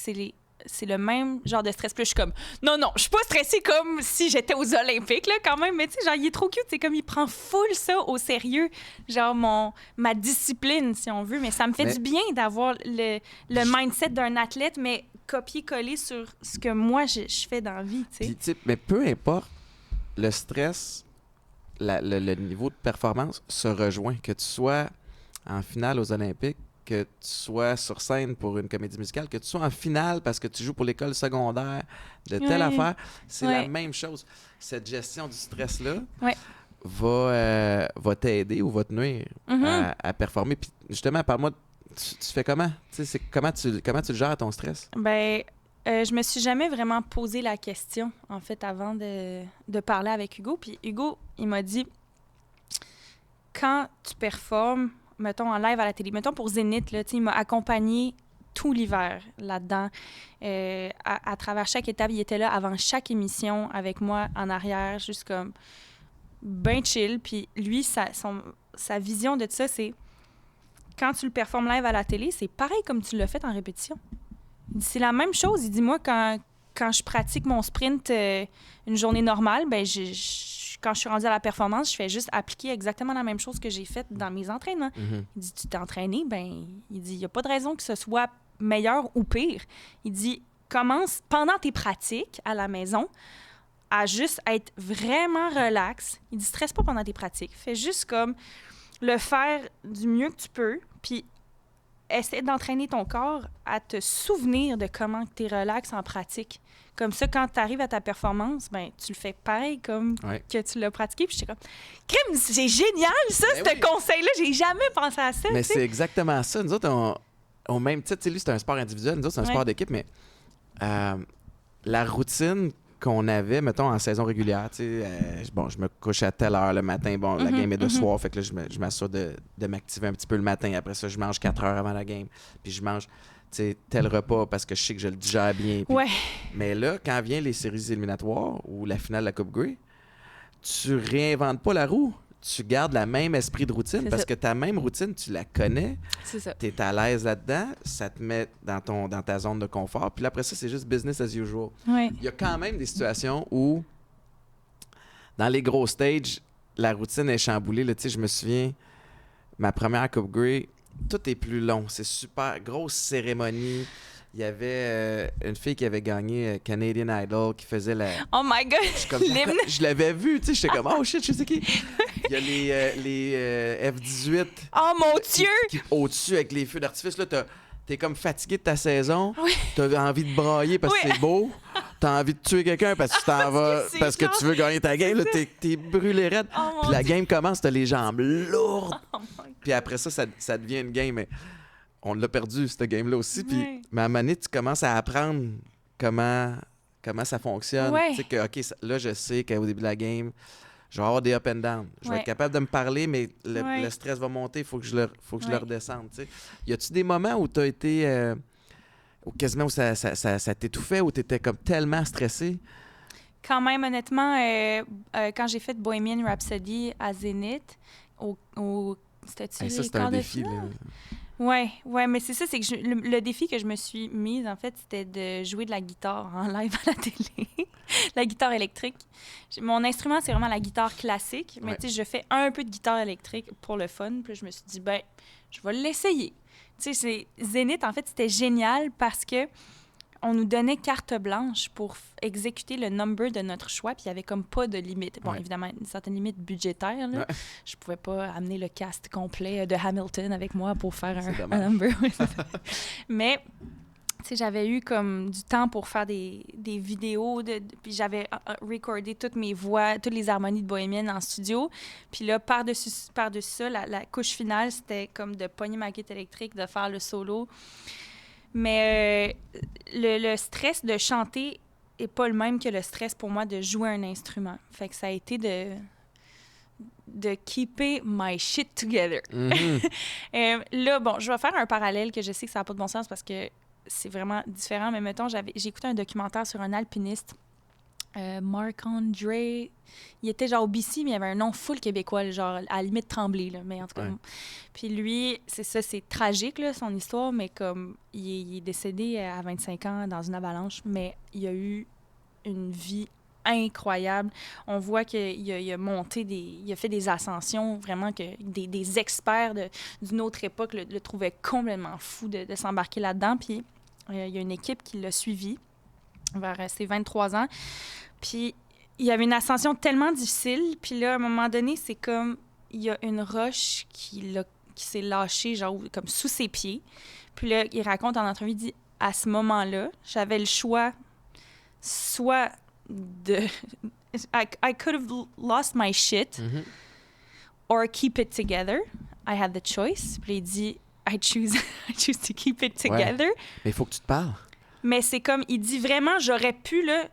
c'est le même genre de stress. Puis là, je suis comme, non, je suis pas stressée comme si j'étais aux Olympiques, là, quand même. Mais tu sais, genre, il est trop cute. C'est comme, il prend full ça au sérieux. Genre, ma discipline, si on veut. Mais ça me fait du bien d'avoir le mindset d'un athlète, mais copier-coller sur ce que moi, je fais dans la vie, tu sais. Mais peu importe, le stress, le niveau de performance se rejoint. Que tu sois en finale aux Olympiques, que tu sois sur scène pour une comédie musicale, que tu sois en finale parce que tu joues pour l'école secondaire de telle affaire, c'est la même chose. Cette gestion du stress-là va t'aider ou va te nuire à performer. Puis justement, parle-moi, tu fais comment? Comment tu le gères, ton stress? Ben, je me suis jamais vraiment posé la question, en fait, avant de parler avec Hugo. Puis Hugo, il m'a dit, quand tu performes, mettons, en live à la télé, mettons pour Zénith, là, il m'a accompagné tout l'hiver là-dedans. À travers chaque étape, il était là avant chaque émission avec moi en arrière, juste comme ben chill. Puis lui, sa vision de ça, c'est quand tu le performes live à la télé, c'est pareil comme tu l'as fait en répétition. Il dit, c'est la même chose. Il dit, moi, quand je pratique mon sprint une journée normale, ben quand je suis rendue à la performance, je fais juste appliquer exactement la même chose que j'ai faite dans mes entraînements. Il dit, tu t'es entraîné, ben il dit, il n'y a pas de raison que ce soit meilleur ou pire. Il dit, commence pendant tes pratiques à la maison à juste être vraiment relax. Il dit, stresse pas pendant tes pratiques. Fais juste comme le faire du mieux que tu peux, puis essaie d'entraîner ton corps à te souvenir de comment tu es relax en pratique. Comme ça, quand tu arrives à ta performance, ben tu le fais pareil comme que tu l'as pratiqué. Puis j'étais comme, crime, c'est génial ça, ce conseil-là. J'ai jamais pensé à ça. Mais c'est exactement ça. Nous autres, au même titre, lui, c'est un sport individuel. Nous autres, c'est un sport d'équipe, mais la routine qu'on avait, mettons, en saison régulière. Tu sais, bon, je me couche à telle heure le matin. Bon, la game est de soir, fait que là, je m'assure de m'activer un petit peu le matin. Après ça, je mange 4 heures avant la game. Puis je mange, tu sais, tel repas parce que je sais que je le digère bien. Puis... Ouais. Mais là, quand viennent les séries éliminatoires ou la finale de la Coupe Grey, tu réinventes pas la roue. Tu gardes le même esprit de routine C'est parce ça. que ta même routine, tu la connais. C'est ça. Tu es à l'aise là-dedans. Ça te met dans ta zone de confort. Puis là, après ça, c'est juste business as usual. Ouais. Il y a quand même des situations où, dans les gros stages, la routine est chamboulée. Là, tu sais, je me souviens, ma première Coupe Grey, tout est plus long. C'est super. Grosse cérémonie. Il y avait une fille qui avait gagné Canadian Idol qui faisait la... Oh my God! Je suis comme, L'hymne. je l'avais vu, tu sais, j'étais comme, oh shit, je sais qui. Il y a les F-18 Oh mon Dieu! au-dessus avec les feux d'artifice. Là, t'es comme fatigué de ta saison. Oui. T'as envie de brailler parce que Oui. c'est beau. T'as envie de tuer quelqu'un parce que tu t'en vas, c'est parce que genre- tu veux gagner ta game. Là, t'es brûlé raide. Oh mon Puis la Dieu. game commence, t'as les jambes lourdes. Oh my God. Puis après ça devient une game. Mais on l'a perdu, cette game-là aussi. Puis, Ouais. mais à un moment donné, tu commences à apprendre comment ça fonctionne. Ouais. Tu sais que, OK, là, je sais qu'au début de la game, je vais avoir des up and down. Je vais Ouais. être capable de me parler, mais Ouais. le stress va monter. Il faut que je le Ouais. redescende. Tu sais. Y a-tu des moments où tu as été... ou quasiment où ça t'étouffait, où tu étais comme tellement stressé? Quand même, honnêtement, quand j'ai fait Bohemian Rhapsody à Zénith, c'était-tu Hey, ça, les c'est un quarts de défi. finale? Là. Ouais, mais c'est ça, c'est que le défi que je me suis mise, en fait, c'était de jouer de la guitare en live à la télé. La guitare électrique. Mon instrument, c'est vraiment la guitare classique, mais Ouais. tu sais, je fais un peu de guitare électrique pour le fun. Puis là, je me suis dit, ben, je vais l'essayer. Tu sais, Zénith, en fait, c'était génial parce que on nous donnait carte blanche pour exécuter le number de notre choix, puis il n'y avait comme pas de limite. Bon, Ouais. évidemment, une certaine limite budgétaire, là. Ouais. Je pouvais pas amener le cast complet de Hamilton avec moi pour faire C'est un dommage. number. Oui, c'est ça. Mais, tu sais, j'avais eu comme du temps pour faire des vidéos, puis j'avais recordé toutes mes voix, toutes les harmonies de Bohemian en studio. Puis là, par-dessus ça, la couche finale, c'était comme de pogner ma guitare électrique, de faire le solo. Mais le stress de chanter est pas le même que le stress pour moi de jouer un instrument. Fait que ça a été de keeper my shit together. Mhm. Là, bon, je vais faire un parallèle que je sais que ça n'a pas de bon sens parce que c'est vraiment différent, mais mettons, j'ai écouté un documentaire sur un alpiniste, Marc-André. Il était genre au BC, mais il avait un nom full québécois, genre à la limite Tremblay, là, mais en tout cas. Ouais. Puis lui, c'est ça, c'est tragique, là, son histoire, mais comme il est décédé à 25 ans dans une avalanche, mais il a eu une vie incroyable. On voit qu'il a monté il a fait des ascensions, vraiment que des experts d'une autre époque le trouvaient complètement fou de s'embarquer là-dedans. Puis il y a une équipe qui l'a suivi vers ses 23 ans. Puis il y avait une ascension tellement difficile. Puis là, à un moment donné, c'est comme il y a une roche qui s'est lâchée, genre comme sous ses pieds. Puis là, il raconte en entrevue, il dit, à ce moment-là, j'avais le choix, soit de... I could have lost my shit Mhm. or keep it together. I had the choice. Puis il dit, I choose to keep it together. Mais il faut que tu te parles. Mais c'est comme, il dit vraiment, j'aurais pu, là,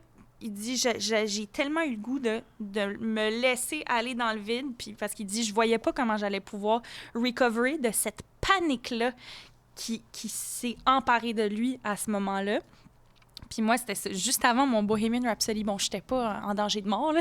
il dit, j'ai tellement eu le goût de me laisser aller dans le vide, puis parce qu'il dit, je voyais pas comment j'allais pouvoir recoverer de cette panique-là qui s'est emparée de lui à ce moment-là. Puis moi, c'était ça, juste avant mon Bohemian Rhapsody. Bon, j'étais pas en danger de mort, là,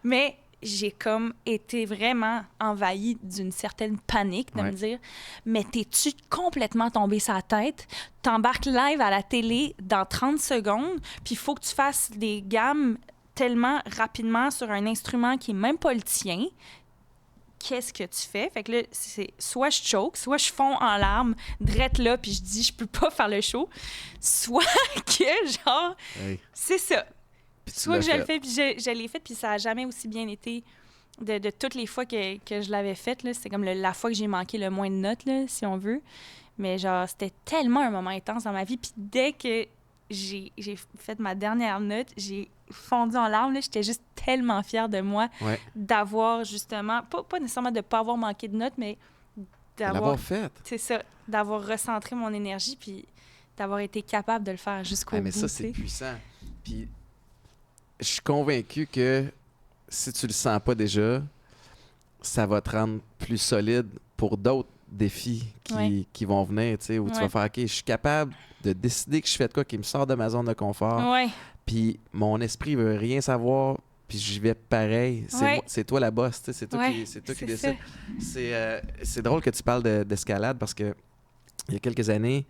mais j'ai comme été vraiment envahie d'une certaine panique de Ouais. me dire, mais t'es-tu complètement tombé sa tête? T'embarques live à la télé dans 30 secondes, puis il faut que tu fasses des gammes tellement rapidement sur un instrument qui est même pas le tien. Qu'est-ce que tu fais? Fait que là, c'est soit je choke, soit je fonds en larmes, drette là, puis je dis, je peux pas faire le show. Soit que, genre, Hey. c'est ça. Puis tu Soit l'as que je le fait. fais, puis je l'ai fait, puis ça a jamais aussi bien été de toutes les fois que je l'avais faite. C'est comme la fois que j'ai manqué le moins de notes, là, si on veut. Mais genre, c'était tellement un moment intense dans ma vie. Puis dès que j'ai fait ma dernière note, j'ai fondu en larmes. J'étais juste tellement fière de moi Ouais. d'avoir justement, pas nécessairement de ne pas avoir manqué de notes, mais d'avoir, L'avoir fait. c'est ça, d'avoir recentré mon énergie, puis d'avoir été capable de le faire jusqu'au Ah, mais bout. ça, c'est tu sais. puissant. Puis je suis convaincu que si tu le sens pas déjà, ça va te rendre plus solide pour d'autres défis qui vont venir, tu sais, où tu vas faire, OK, je suis capable de décider que je fais de quoi qui me sort de ma zone de confort. Ouais. Puis mon esprit veut rien savoir, puis j'y vais pareil. C'est toi la boss, tu sais, c'est toi qui décide. C'est drôle que tu parles d'escalade parce que il y a quelques années,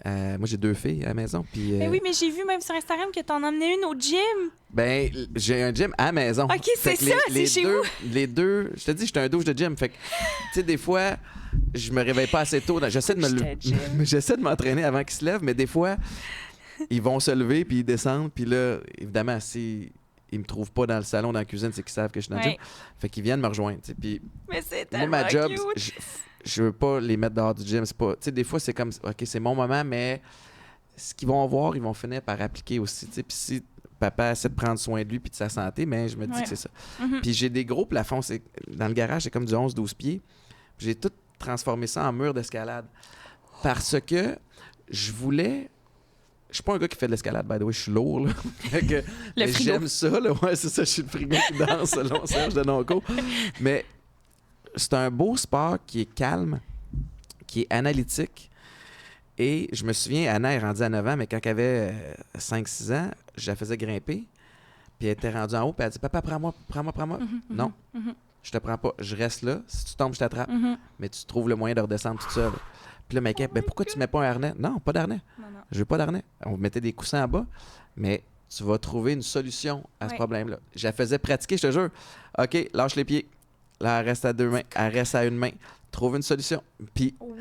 moi j'ai 2 filles à la maison. Puis, oui, mais j'ai vu même sur Instagram que t'en emmenais une au gym. Ben, j'ai un gym à la maison. OK, c'est ça, c'est chez vous. Les deux, je te dis, j'étais un douche de gym. Fait que, tu sais, des fois, je me réveille pas assez tôt. J'essaie de m'entraîner avant qu'ils se lèvent, mais des fois, ils vont se lever puis ils descendent. Puis là, évidemment, si ils me trouvent pas dans le salon, dans la cuisine, c'est qu'ils savent que je suis dans le gym. Fait qu'ils viennent me rejoindre. Puis, mais c'est tellement moi, ma job, cute. Je veux pas les mettre dehors du gym. C'est pas, tu sais, des fois, c'est comme, OK, c'est mon moment, mais ce qu'ils vont voir, ils vont finir par appliquer aussi. Puis si papa essaie de prendre soin de lui puis de sa santé, mais je me dis que c'est ça. Puis j'ai des gros plafonds. Dans le garage, c'est comme du 11-12 pieds. J'ai tout transformé ça en mur d'escalade. Parce que je voulais... Je suis pas un gars qui fait de l'escalade, by the way, je suis lourd. Là. J'aime ça. Là. Ouais, c'est ça, je suis le frigo qui danse selon Serge Denoncourt. Mais c'est un beau sport qui est calme, qui est analytique. Et je me souviens, Anna est rendue à 9 ans, mais quand elle avait 5-6 ans, je la faisais grimper. Puis elle était rendue en haut, puis elle a dit « Papa, prends-moi. » Non, je te prends pas. Je reste là. Si tu tombes, je t'attrape. Mais tu trouves le moyen de redescendre toute seule. Puis là, mec, pourquoi tu mets pas un harnais? Non, pas d'harnais. Je veux pas d'harnais. On mettait des coussins en bas, mais tu vas trouver une solution à ce problème-là. Je la faisais pratiquer, je te jure. OK, lâche les pieds. Là, elle reste à 2 mains. Elle reste à 1 main. Trouve une solution. Puis au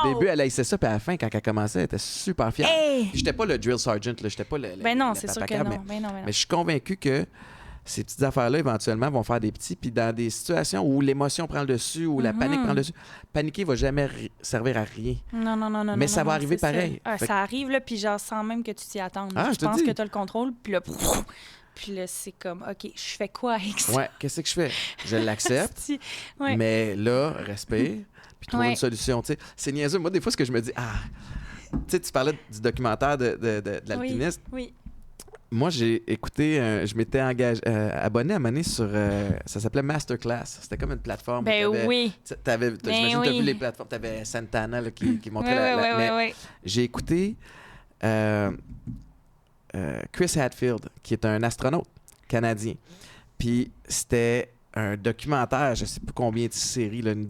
début, elle haïssait ça. Puis à la fin, quand elle commençait, elle était super fière. Hey! J'étais pas le drill sergeant. J'étais pas le non, c'est sûr que non. Mais je suis convaincu que ces petites affaires-là, éventuellement, vont faire des petits. Puis dans des situations où l'émotion prend le dessus, où la panique prend le dessus, paniquer va jamais servir à rien. Non. Mais ça va arriver pareil. Ça arrive, là, puis genre, sans même que tu t'y attendes. Je pense que tu as le contrôle, puis là... Puis là, c'est comme, OK, je fais quoi avec ça? Ouais, qu'est-ce que je fais? Je l'accepte, mais là, respire, puis trouve une solution. Tu sais, c'est niaiseux. Moi, des fois, ce que je me dis, tu sais, tu parlais du documentaire de l'alpiniste. Oui. Moi, j'ai écouté, je m'étais abonné à un moment donné sur, ça s'appelait Masterclass. C'était comme une plateforme. Oui. J'imagine que tu as vu les plateformes. Tu avais Santana là, qui montrait Oui. J'ai écouté... Chris Hadfield, qui est un astronaute canadien. Puis c'était un documentaire, je ne sais plus combien de séries, là, une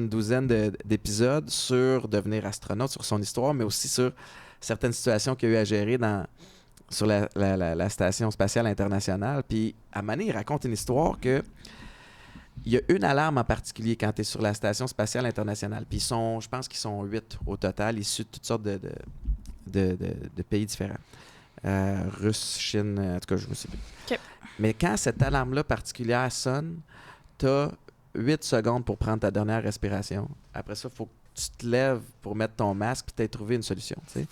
douzaine d'épisodes sur devenir astronaute, sur son histoire, mais aussi sur certaines situations qu'il a eu à gérer sur la Station spatiale internationale. Puis à un moment donné, il raconte une histoire que il y a une alarme en particulier quand tu es sur la Station spatiale internationale. Puis je pense qu'ils sont 8 au total, issus de toutes sortes de pays différents. Russe, Chine, en tout cas, je ne sais plus. Okay. Mais quand cette alarme-là particulière sonne, tu as 8 secondes pour prendre ta dernière respiration. Après ça, il faut que tu te lèves pour mettre ton masque et tu aies trouvé une solution. T'sais.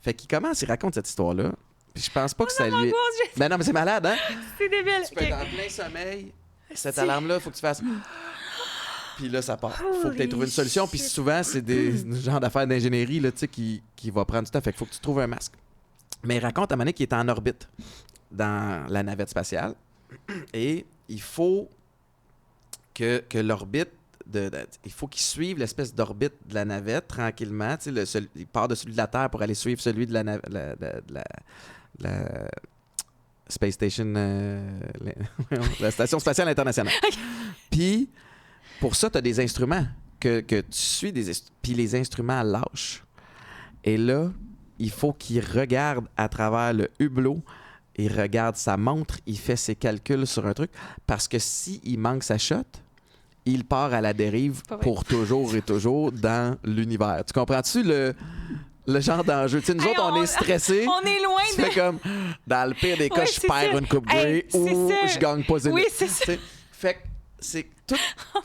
Fait qu'il commence, il raconte cette histoire-là. Puis je pense pas que ça lui... Ben non, mais c'est malade, hein? C'est débile. Tu peux être en plein sommeil. Cette alarme-là, il faut que tu fasses... Puis là, ça part. Il faut que tu aies trouvé une solution. Puis souvent, c'est des genres d'affaires d'ingénierie là, qui va prendre du temps. Fait qu'il faut que tu trouves un masque. Mais il raconte à un moment donné qu'il est en orbite dans la navette spatiale. Et il faut que l'orbite, il faut qu'il suive l'espèce d'orbite de la navette tranquillement. Il part de celui de la Terre pour aller suivre celui de la Space Station, la Station spatiale internationale. Puis, pour ça, tu as des instruments que tu suis, puis les instruments lâchent. Et là, il faut qu'il regarde à travers le hublot, il regarde sa montre, il fait ses calculs sur un truc, parce que s'il manque sa shot, il part à la dérive pour toujours et toujours dans l'univers. Tu comprends-tu le genre d'enjeu? Tu sais, nous autres, on est stressés. On est loin de... Fait comme, dans le pire des cas, je perds une coupe Grey ou je gagne pas Zénith. Oui, c'est ça. Fait que c'est toute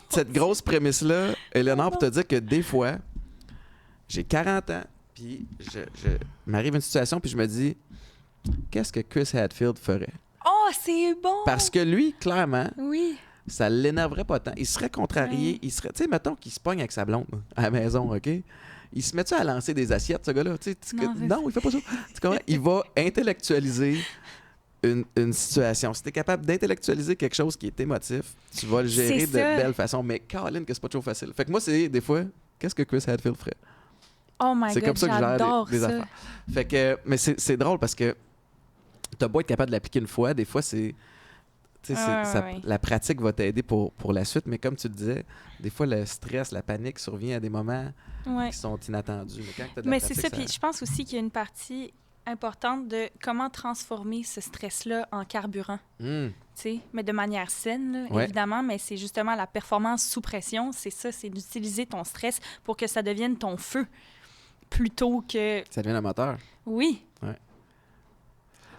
cette grosse prémisse-là, Eleanor, pour te dire que des fois, j'ai 40 ans, puis je m'arrive une situation, puis je me dis, qu'est-ce que Chris Hadfield ferait? Oh, c'est bon! Parce que lui, clairement, oui. Ça l'énerverait pas tant. Il serait contrarié. Il serait, tu sais, mettons qu'il se pogne avec sa blonde à la maison, OK? Il se met-tu à lancer des assiettes, ce gars-là? Non, il fait pas ça. Tu comprends? Il va intellectualiser une situation. Si tu es capable d'intellectualiser quelque chose qui est émotif, tu vas le gérer de belle façon. Mais Colin, que c'est pas toujours facile. Fait que moi, c'est des fois, qu'est-ce que Chris Hadfield ferait? Oh my c'est God, comme ça que je gère des ça. affaires. Fait que, mais c'est drôle parce que t'as beau être capable de l'appliquer une fois, des fois, la pratique va t'aider pour la suite. Mais comme tu le disais, des fois, le stress, la panique survient à des moments qui sont inattendus. Mais, quand t'as de la pratique, c'est ça. Puis je pense aussi qu'il y a une partie importante de comment transformer ce stress-là en carburant. Mais de manière saine, là, évidemment, mais c'est justement la performance sous pression. C'est ça, c'est d'utiliser ton stress pour que ça devienne ton feu plutôt que... Ça devient un moteur. Oui. Ouais.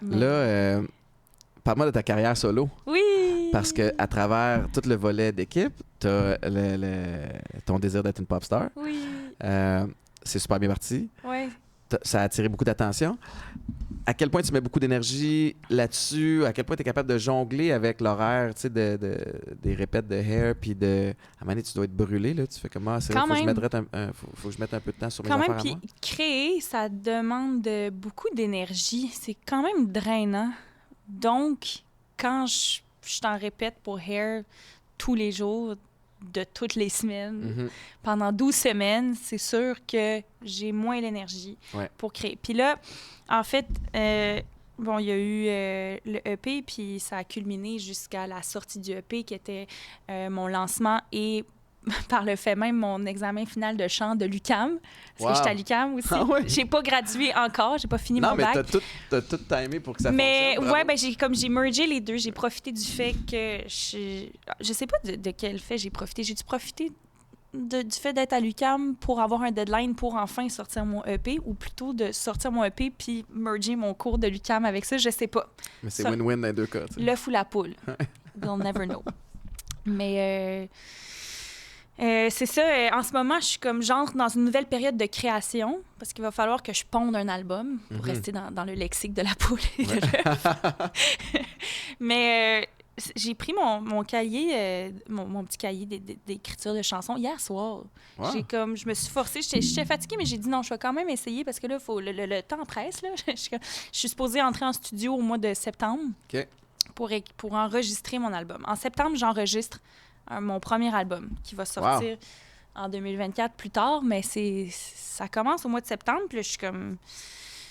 Là, parle-moi de ta carrière solo. Oui! Parce qu'à travers tout le volet d'équipe, tu as ton désir d'être une pop star. Oui. C'est super bien parti. Oui. Ça a attiré beaucoup d'attention. À quel point tu mets beaucoup d'énergie là-dessus? À quel point tu es capable de jongler avec l'horaire des répètes de hair? Puis à un moment donné, tu dois être brûlé. Là. Tu fais comment? Faut que je mette un peu de temps sur mes affaires à moi. Puis créer, ça demande beaucoup d'énergie. C'est quand même drainant. Donc, quand je t'en répète pour hair tous les jours, de toutes les semaines, pendant 12 semaines, c'est sûr que j'ai moins l'énergie pour créer. Puis là, en fait, il y a eu le EP, puis ça a culminé jusqu'à la sortie du EP, qui était mon lancement et par le fait même mon examen final de chant de l'UQAM, parce que j'étais à l'UQAM aussi. Ah ouais? J'ai pas gradué encore, j'ai pas fini mon bac. Non, mais t'as tout timé pour que ça fonctionne. Mais ouais, j'ai mergé les deux. J'ai profité du fait que je sais pas de quel fait j'ai profité. J'ai dû profiter du fait d'être à l'UQAM pour avoir un deadline pour enfin sortir mon EP, ou plutôt de sortir mon EP puis merger mon cours de l'UQAM avec ça, je sais pas. Mais c'est win-win dans les deux cas. T'sais. L'œuf ou la poule. We'll never know. Mais... c'est ça. En ce moment, je suis comme j'entre dans une nouvelle période de création parce qu'il va falloir que je ponde un album pour rester dans le lexique de la poule et de l'œuf. Mais j'ai pris mon cahier, mon petit cahier d'écriture de chansons hier soir. Wow. Je me suis forcée. J'étais fatiguée, mais j'ai dit non, je vais quand même essayer parce que là, faut le temps presse. Là. Je suis supposée entrer en studio au mois de septembre pour enregistrer mon album. En septembre, j'enregistre mon premier album qui va sortir en 2024 plus tard, mais ça commence au mois de septembre. Puis là, je suis comme...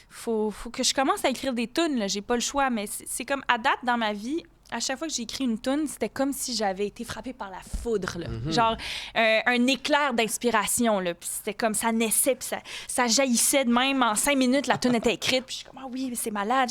Faut que je commence à écrire des tunes, là. J'ai pas le choix, mais c'est comme à date dans ma vie, à chaque fois que j'ai écrit une tune, c'était comme si j'avais été frappée par la foudre, là. Genre un éclair d'inspiration, là. Puis c'était comme ça naissait, puis ça jaillissait de même. En 5 minutes, la tune était écrite. Puis je suis comme, ah oui, c'est malade.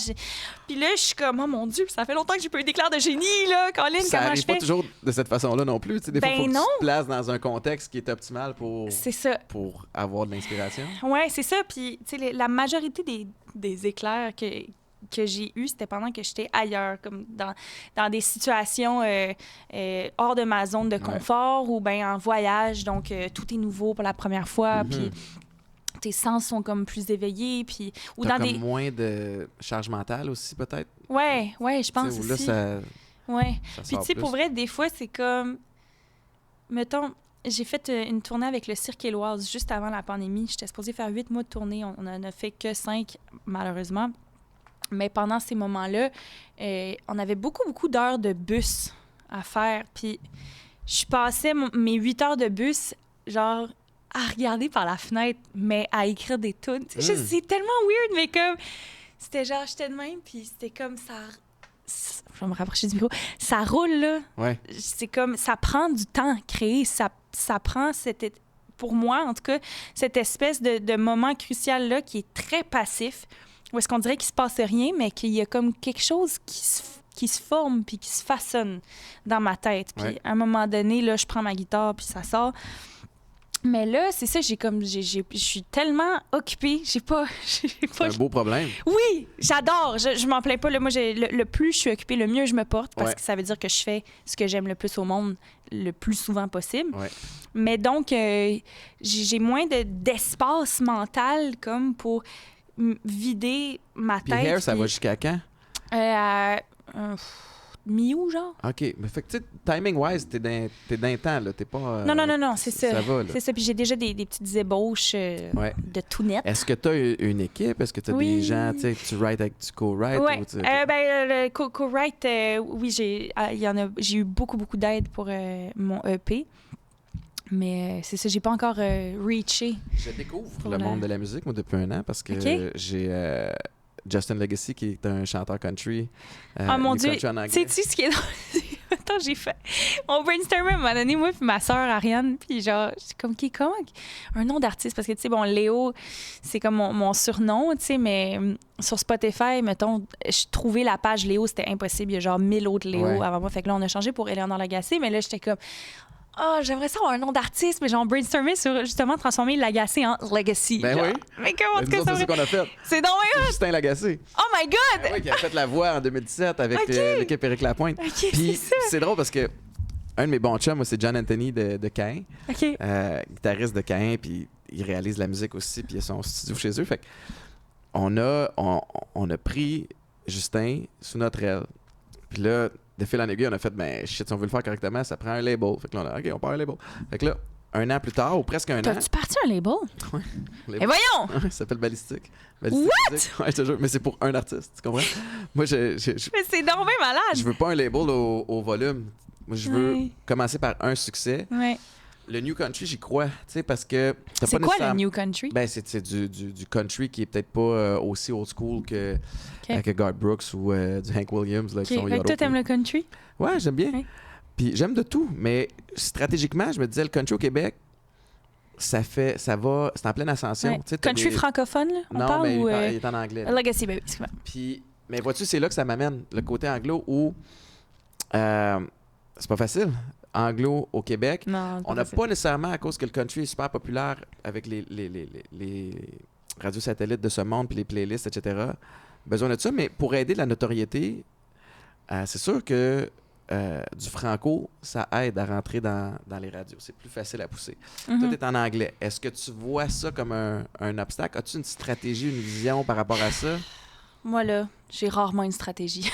Puis là, je suis comme, oh mon Dieu, ça fait longtemps que j'ai pas eu d'éclair de génie, là. Colin, ça comment arrive je fais? Pas toujours de cette façon-là non plus. Des fois, il faut que tu te places dans un contexte qui est optimal pour avoir de l'inspiration. Oui, c'est ça. Puis, tu sais, la majorité des éclairs que j'ai eu, c'était pendant que j'étais ailleurs, comme dans des situations hors de ma zone de confort ou bien en voyage, donc tout est nouveau pour la première fois, puis tes sens sont comme plus éveillés, puis... T'as comme moins de charge mentale aussi, peut-être? Ouais, je pense aussi. Là, ça puis tu sais, pour vrai, des fois, c'est comme... Mettons... J'ai fait une tournée avec le Cirque Éloise juste avant la pandémie. J'étais supposée faire 8 mois de tournée. On n'en a fait que 5, malheureusement. Mais pendant ces moments-là, on avait beaucoup d'heures de bus à faire. Puis je passais mes 8 heures de bus, genre, à regarder par la fenêtre, mais à écrire des tunes. C'est tellement weird, mais comme... C'était genre, j'étais de même, puis c'était comme ça... Je vais me rapprocher du micro. Ça roule, là. Ouais. C'est comme... Ça prend du temps à créer. Ça prend pour moi, en tout cas, cette espèce de moment crucial-là qui est très passif, où est-ce qu'on dirait qu'il se passe rien, mais qu'il y a comme quelque chose qui se forme puis qui se façonne dans ma tête. Puis à un moment donné, là, je prends ma guitare puis ça sort. Mais là, c'est ça, je suis tellement occupée, j'ai pas... C'est un beau problème. Oui, j'adore, je m'en plains pas. Là, moi, le plus je suis occupée, le mieux je me porte, parce que ça veut dire que je fais ce que j'aime le plus au monde le plus souvent possible. Ouais. Mais donc, j'ai moins d'espace mental comme pour vider ma tête. Puis Hair, ça va jusqu'à quand? mi-août, genre. OK. Mais fait que, tu sais, timing-wise, t'es dans le temps, là. T'es pas... Non, c'est ça. Ça va, là. C'est ça. Puis j'ai déjà des petites ébauches de tout net. Est-ce que tu as une équipe? Est-ce que tu as des gens, tu sais, que tu writes avec du co-write? Oui. Ou Le co-write, oui, j'ai eu beaucoup, beaucoup d'aide pour mon EP. Mais c'est ça, j'ai pas encore reaché. Je découvre le monde de la musique, moi, depuis un an, parce que j'ai Justin Legacy, qui est un chanteur country. Mon Dieu! Sais-tu ce qui est drôle? Attends, j'ai fait... On brainstormait à un moment donné, moi puis ma sœur Ariane, puis genre, c'est comme comment... Un nom d'artiste, parce que, tu sais, bon, Léo, c'est comme mon surnom, tu sais, mais sur Spotify, mettons, je trouvais la page Léo, c'était impossible. Il y a genre 1000 autres Léo avant moi. Fait que là, on a changé pour Éléonore Lagacé, mais là, j'étais comme... j'aimerais ça avoir un nom d'artiste, mais j'ai brainstormé sur justement transformer Lagacé en Legacy. Ben oui. Mais comment est-ce que ça c'est ce qu'on a fait. C'est donc Justin Lagacé. Oh my God! Ben oui, qui a fait la voix en 2017 avec l'équipe Éric Lapointe. Puis c'est drôle parce que un de mes bons chums, moi, c'est John Anthony de Caen. Guitariste de Caen, puis il réalise la musique aussi, puis il a son studio chez eux. Fait on a pris Justin sous notre aile. Puis là, de fil en aiguille, on a fait, shit, si on veut le faire correctement, ça prend un label. Fait que là, on a OK, on part un label. Fait que là, un an plus tard, ou presque un an. T'as-tu parti un label? Oui. Mais voyons! Ça s'appelle Ballistique. What? Musique. Ouais, je te jure, mais c'est pour un artiste, tu comprends? Moi, Mais c'est donc bien malade! Je veux pas un label au volume. Moi, je veux commencer par un succès. Ouais. Le New Country, j'y crois, tu sais, parce que... C'est quoi le New Country? Ben, c'est du country qui est peut-être pas aussi old school que Garth Brooks ou du Hank Williams. Là, qui sont toi, t'aimes le country? Ouais, j'aime bien. Ouais. Puis j'aime de tout, mais stratégiquement, je me disais, le country au Québec, c'est en pleine ascension. Ouais. Country francophone, là, on non, parle? Mais ou, il est en anglais. Legacy, ben oui, excuse-moi. Puis, mais vois-tu, c'est là que ça m'amène, le côté anglo, où c'est pas facile. Anglo au Québec. Non, on n'a pas nécessairement, à cause que le country est super populaire avec les radios satellites de ce monde, puis les playlists, etc., besoin de ça. Mais pour aider la notoriété, c'est sûr que du franco, ça aide à rentrer dans les radios. C'est plus facile à pousser. Tout est en anglais. Est-ce que tu vois ça comme un obstacle? As-tu une stratégie, une vision par rapport à ça? Moi, là, j'ai rarement une stratégie.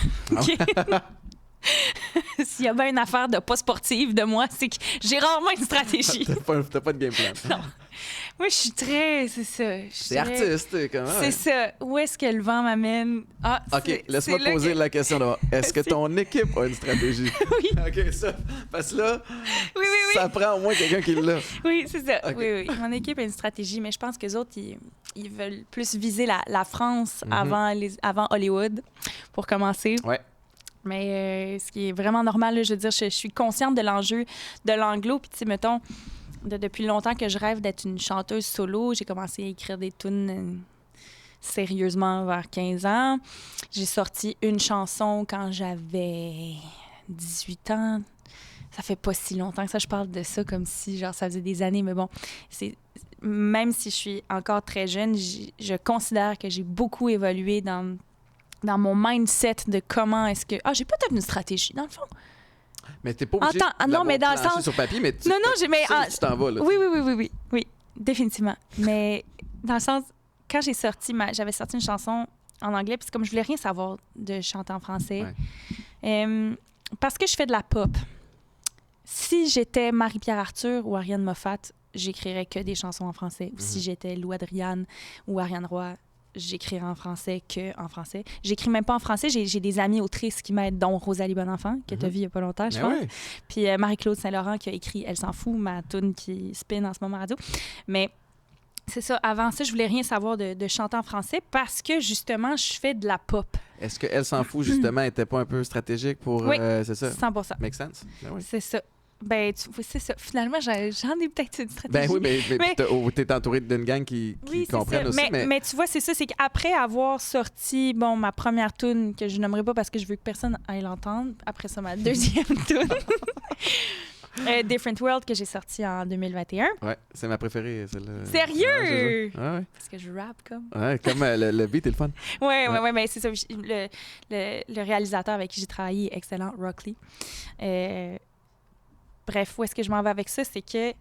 S'il y a bien une affaire de pas sportive de moi, c'est que j'ai rarement une stratégie. T'as pas de game plan. Non. Moi, je suis très... C'est ça. C'est artiste, comment? C'est ça. Où est-ce que le vent m'amène? OK, laisse-moi te poser la question là. Est-ce que ton équipe a une stratégie? Oui. OK, ça. Parce que là, oui. ça prend au moins quelqu'un qui l'a. Oui, c'est ça. Okay. Oui. Mon équipe a une stratégie, mais je pense que les autres, ils veulent plus viser la France avant Hollywood, pour commencer. Ouais. Mais ce qui est vraiment normal, là, je veux dire, je suis consciente de l'enjeu de l'anglo. Puis, tu sais, mettons, depuis longtemps que je rêve d'être une chanteuse solo, j'ai commencé à écrire des tunes sérieusement vers 15 ans. J'ai sorti une chanson quand j'avais 18 ans. Ça fait pas si longtemps que ça, je parle de ça comme si, genre, ça faisait des années. Mais bon, même si je suis encore très jeune, je considère que j'ai beaucoup évolué dans mon mindset de comment est-ce que... j'ai peut-être une stratégie, dans le fond. Mais t'es pas obligé non, mais dans le sens... sur papier, mais tu t'en vas, là. Oui, définitivement. Mais dans le sens, quand j'ai sorti j'avais sorti une chanson en anglais, puis comme je voulais rien savoir de chanter en français, parce que je fais de la pop. Si j'étais Marie-Pierre Arthur ou Ariane Moffat, j'écrirais que des chansons en français. Ou si j'étais Lou Adriane ou Ariane Roy, j'écrirais en français que en français. J'écris même pas en français. J'ai des amies autrices qui m'aident, dont Rosalie Bonenfant, que tu as vu il y a pas longtemps, je pense. Puis Marie-Claude Saint-Laurent qui a écrit Elle s'en fout, ma toune qui spin en ce moment radio. Mais c'est ça. Avant ça, je voulais rien savoir de chanter en français parce que, justement, je fais de la pop. Est-ce que Elle s'en fout, justement, était pas un peu stratégique pour... Oui, c'est ça? 100%. Make sense? Ben oui. C'est ça. Ben, c'est ça. Finalement, j'en ai peut-être une stratégie. Ben oui, mais t'es entouré d'une gang qui comprennent aussi. Mais tu vois, c'est ça. C'est qu'après avoir sorti, ma première tune, que je nommerai pas parce que je veux que personne aille l'entendre, après ça, ma deuxième tune, Different World, que j'ai sorti en 2021. Ouais, c'est ma préférée, celle-là. Sérieux? Ouais. Parce que je rappe comme. Ouais, comme le beat est le fun. Ouais, mais c'est ça. Le réalisateur avec qui j'ai travaillé est excellent, Rock Lee. Bref, où est-ce que je m'en vais avec ça? C'est que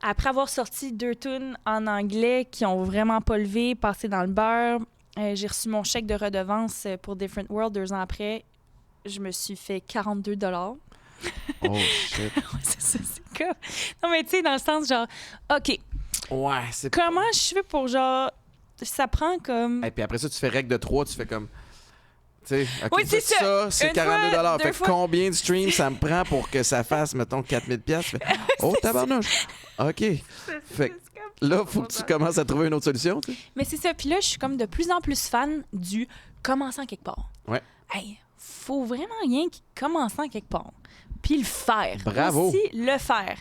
après avoir sorti 2 tunes en anglais qui ont vraiment pas levé, passé dans le beurre, j'ai reçu mon chèque de redevance pour Different World 2 ans après. je me suis fait 42 $. Oh, shit. C'est ça, c'est comme... Non, mais tu sais, dans le sens, genre, OK, Ouais, c'est comment je fais pour, genre... Ça prend comme... Et puis après ça, tu fais règle de 3, tu fais comme... Tu sais, OK, Oui, c'est ça. c'est Une 42 fois, Fait deux que fois. combien de streams ça me prend pour que ça fasse, mettons, 4000 pièces? Oh, tabarnouche! OK. Fait que là, il faut que tu commences à trouver une autre solution, tu sais. Mais c'est ça. Puis là, je suis comme de plus en plus fan du commençant quelque part. Ouais. Hey, faut vraiment rien qui commençant quelque part. Puis le faire. Bravo. Aussi, le faire.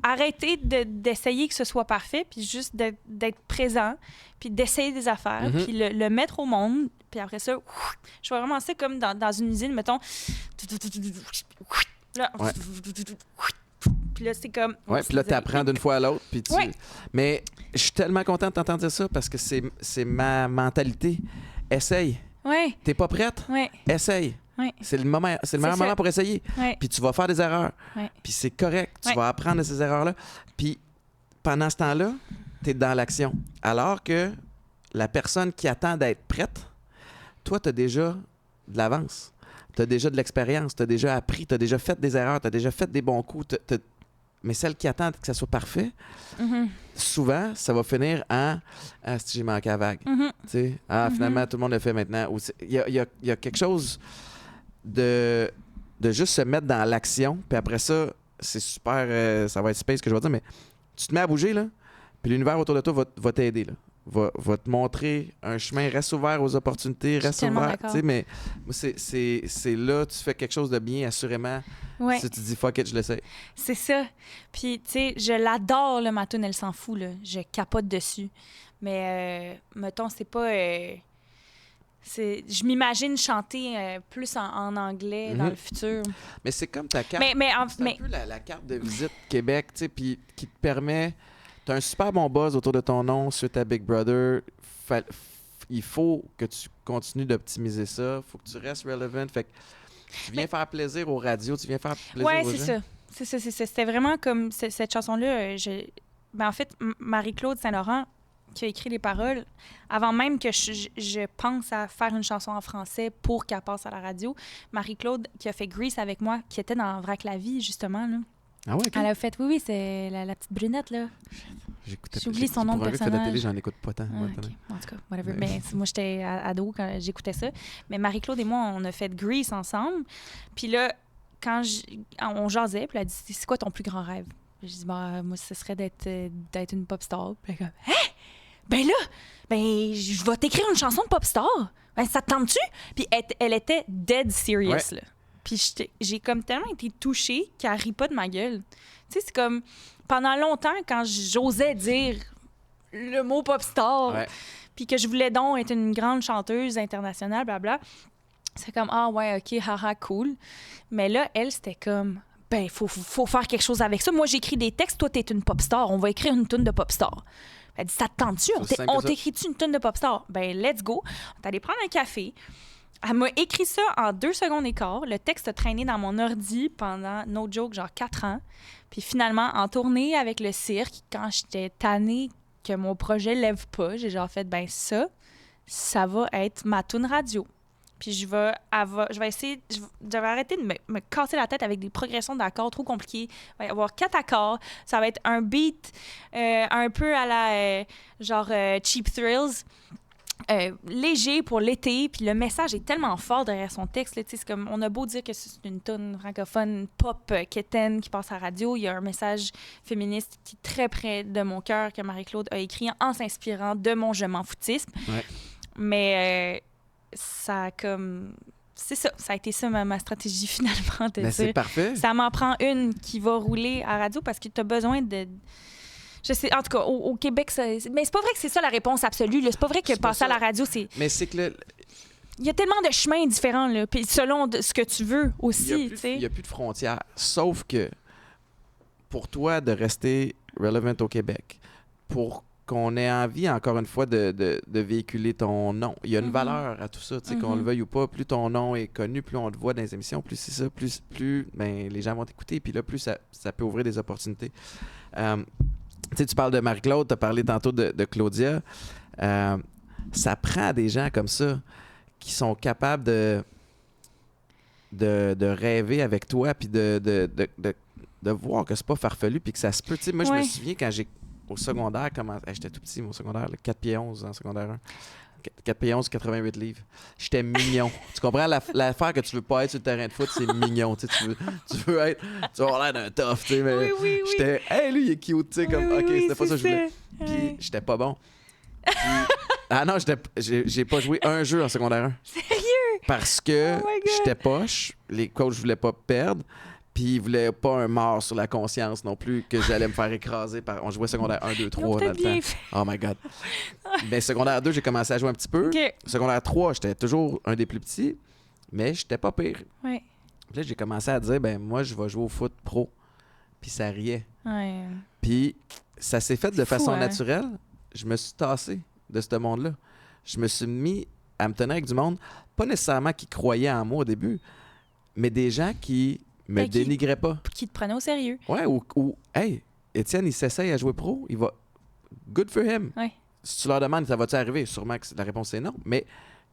Arrêter d'essayer que ce soit parfait, puis juste d'être présent, puis d'essayer des affaires, Mhm. puis le mettre au monde. Puis après ça, je vois vraiment ça comme dans une usine, mettons. Là, Ouais. puis là, c'est comme... Ouais, puis là, tu apprends d'une fois à l'autre. Puis tu... Ouais. Mais je suis tellement content de t'entendre dire ça parce que c'est ma mentalité. Essaye. Ouais, T'es pas prête? ouais, Essaye. ouais, C'est le moment, c'est le meilleur ça. moment pour essayer. ouais. Puis tu vas faire des erreurs. Ouais. Puis c'est correct. Tu Ouais. vas apprendre de ces erreurs-là. Puis pendant ce temps-là, tu es dans l'action. Alors que la personne qui attend d'être prête, toi, tu as déjà de l'avance. Tu as déjà de l'expérience. Tu as déjà appris. Tu as déjà fait des erreurs. Tu as déjà fait des bons coups. Mais celle qui attend que ça soit parfait, Mhm, souvent, ça va finir en « Ah, si j'ai manqué à la vague. mhm. Tu sais, finalement, tout le monde le fait maintenant. Ou il y a quelque chose de juste se mettre dans l'action, puis après ça, c'est super, ça va être space que je vais dire, mais tu te mets à bouger, là, puis l'univers autour de toi va t'aider, là. Va te montrer un chemin, reste ouvert aux opportunités, reste tellement ouvert. d'accord. Tu sais, mais moi, c'est là, tu fais quelque chose de bien, assurément. Ouais, Si tu te dis fuck it, je l'essaie. c'est ça. Puis, tu sais, je l'adore, là, ma toune, elle s'en fout, là. Je capote dessus. Mais, mettons, c'est pas... je m'imagine chanter plus en anglais dans Mhm. le futur. Mais c'est comme ta carte. C'est un peu la carte de visite Québec, tu sais, puis qui te permet... Tu as un super bon buzz autour de ton nom suite à Big Brother. Il faut que tu continues d'optimiser ça. Il faut que tu restes relevant. Fait que tu viens faire plaisir aux radios, tu viens faire plaisir Ouais, aux c'est gens. ça. C'est ça, c'est ça. C'était vraiment comme cette chanson-là. Ben, en fait, Marie-Claude Saint-Laurent, qui a écrit les paroles, avant même que je pense à faire une chanson en français pour qu'elle passe à la radio, Marie-Claude, qui a fait Grease avec moi, qui était dans Vrac la vie, justement, là. Ah ouais, OK. Elle a fait, oui, c'est la petite brunette, là. J'oublie son nom de Pour un gars qui fait de la télé, personnage. j'en écoute pas tant. Ah, moi, ok. tant. En tout cas, whatever. Ouais. Mais moi, j'étais ado quand j'écoutais ça. Mais Marie-Claude et moi, on a fait Grease ensemble. Puis là, quand on jasait, puis elle a dit, c'est quoi ton plus grand rêve? J'ai dit, bah, moi, ce serait d'être une pop star. Puis elle a comme, hein? Ben là, je vais t'écrire une chanson de pop star. Ben, ça te tente-tu? Puis elle était dead serious, Ouais. là. Puis j'ai comme tellement été touchée qu'elle rit pas de ma gueule. Tu sais, c'est comme, pendant longtemps, quand j'osais dire le mot pop star, Ouais. puis que je voulais donc être une grande chanteuse internationale, blabla, c'est comme, ah ouais, OK, haha, cool. Mais là, elle, c'était comme, ben, faut faire quelque chose avec ça. Moi, j'écris des textes, toi, t'es une pop star, on va écrire une tune de pop star. Elle dit, ça te tente-tu? C'est simple On que ça. t'écrit-tu une tune de pop star? Ben, let's go. On est allé prendre un café. Elle m'a écrit ça en 2 secondes et quart. Le texte a traîné dans mon ordi pendant, no joke, genre 4 ans. Puis finalement, en tournée avec le cirque, quand j'étais tannée que mon projet lève pas, j'ai genre fait, ben ça va être ma tune radio. Puis je vais essayer, je vais arrêter de me casser la tête avec des progressions d'accords trop compliquées. Il va y avoir 4 accords. Ça va être un beat un peu à la Cheap Thrills. Léger pour l'été, puis le message est tellement fort derrière son texte. Là, c'est comme, on a beau dire que c'est une toune francophone pop quétaine qui passe à la radio, il y a un message féministe qui est très près de mon cœur que Marie-Claude a écrit en s'inspirant de mon je m'en foutisme. Ouais. Mais ça a comme... C'est ça, ça a été ça ma stratégie finalement de Mais c'est dire, parfait. ça m'en prend une qui va rouler à la radio parce que tu as besoin de... Je sais, en tout cas, au Québec, mais c'est pas vrai que c'est ça la réponse absolue. là. C'est pas vrai que C'est pas passer à ça. la radio, c'est... Mais c'est que Il y a tellement de chemins différents, là. Puis selon ce que tu veux il aussi, tu sais. n'y a plus de frontières. Sauf que pour toi de rester relevant au Québec, pour qu'on ait envie, encore une fois, de véhiculer ton nom. Il y a une Mhm. valeur à tout ça, tu sais, qu'on le Mhm. veuille ou pas. Plus ton nom est connu, plus on te voit dans les émissions, plus c'est ça, plus ben, les gens vont t'écouter. Puis là, plus ça peut ouvrir des opportunités. Tu sais, tu parles de Marie-Claude, tu as parlé tantôt de Claudia. Ça prend des gens comme ça qui sont capables de de rêver avec toi, puis de voir que c'est pas farfelu, puis que ça se peut. Tu sais, moi, je me souviens quand au secondaire, j'étais tout petit, mon secondaire, 4 pieds 11 en secondaire 1. 4 pieds 11, 88 livres. J'étais mignon. Tu comprends? L'affaire que tu veux pas être sur le terrain de foot, c'est mignon. Tu veux être... Tu vas avoir l'air d'un tough, tu sais, mais j'étais... Hey, lui, il est cute, tu sais, comme... OK, c'était pas ça que je voulais. Puis j'étais pas bon. Puis... Ah non, j'ai pas joué un jeu en secondaire 1. Sérieux? Parce que j'étais poche, les coachs voulaient pas perdre, puis ils voulaient pas un mort sur la conscience non plus, que j'allais me faire écraser par... On jouait secondaire 1, 2, 3 dans le temps. Oh my God. Mais secondaire 2, j'ai commencé à jouer un petit peu. Okay. Secondaire 3, j'étais toujours un des plus petits, mais j'étais pas pire. Ouais. Puis là, j'ai commencé à dire, ben moi, je vais jouer au foot pro. Puis ça riait. Ouais. Puis ça s'est fait de façon hein? naturelle. Je me suis tassé de ce monde-là. Je me suis mis à me tenir avec du monde, pas nécessairement qui croyaient en moi au début, mais des gens qui me dénigraient pas. Qui te prenaient au sérieux. Ouais, ou hey, Étienne, il s'essaye à jouer pro, il va... Good for him. Ouais. Si tu leur demandes, ça va-tu arriver? Sûrement que la réponse est non, mais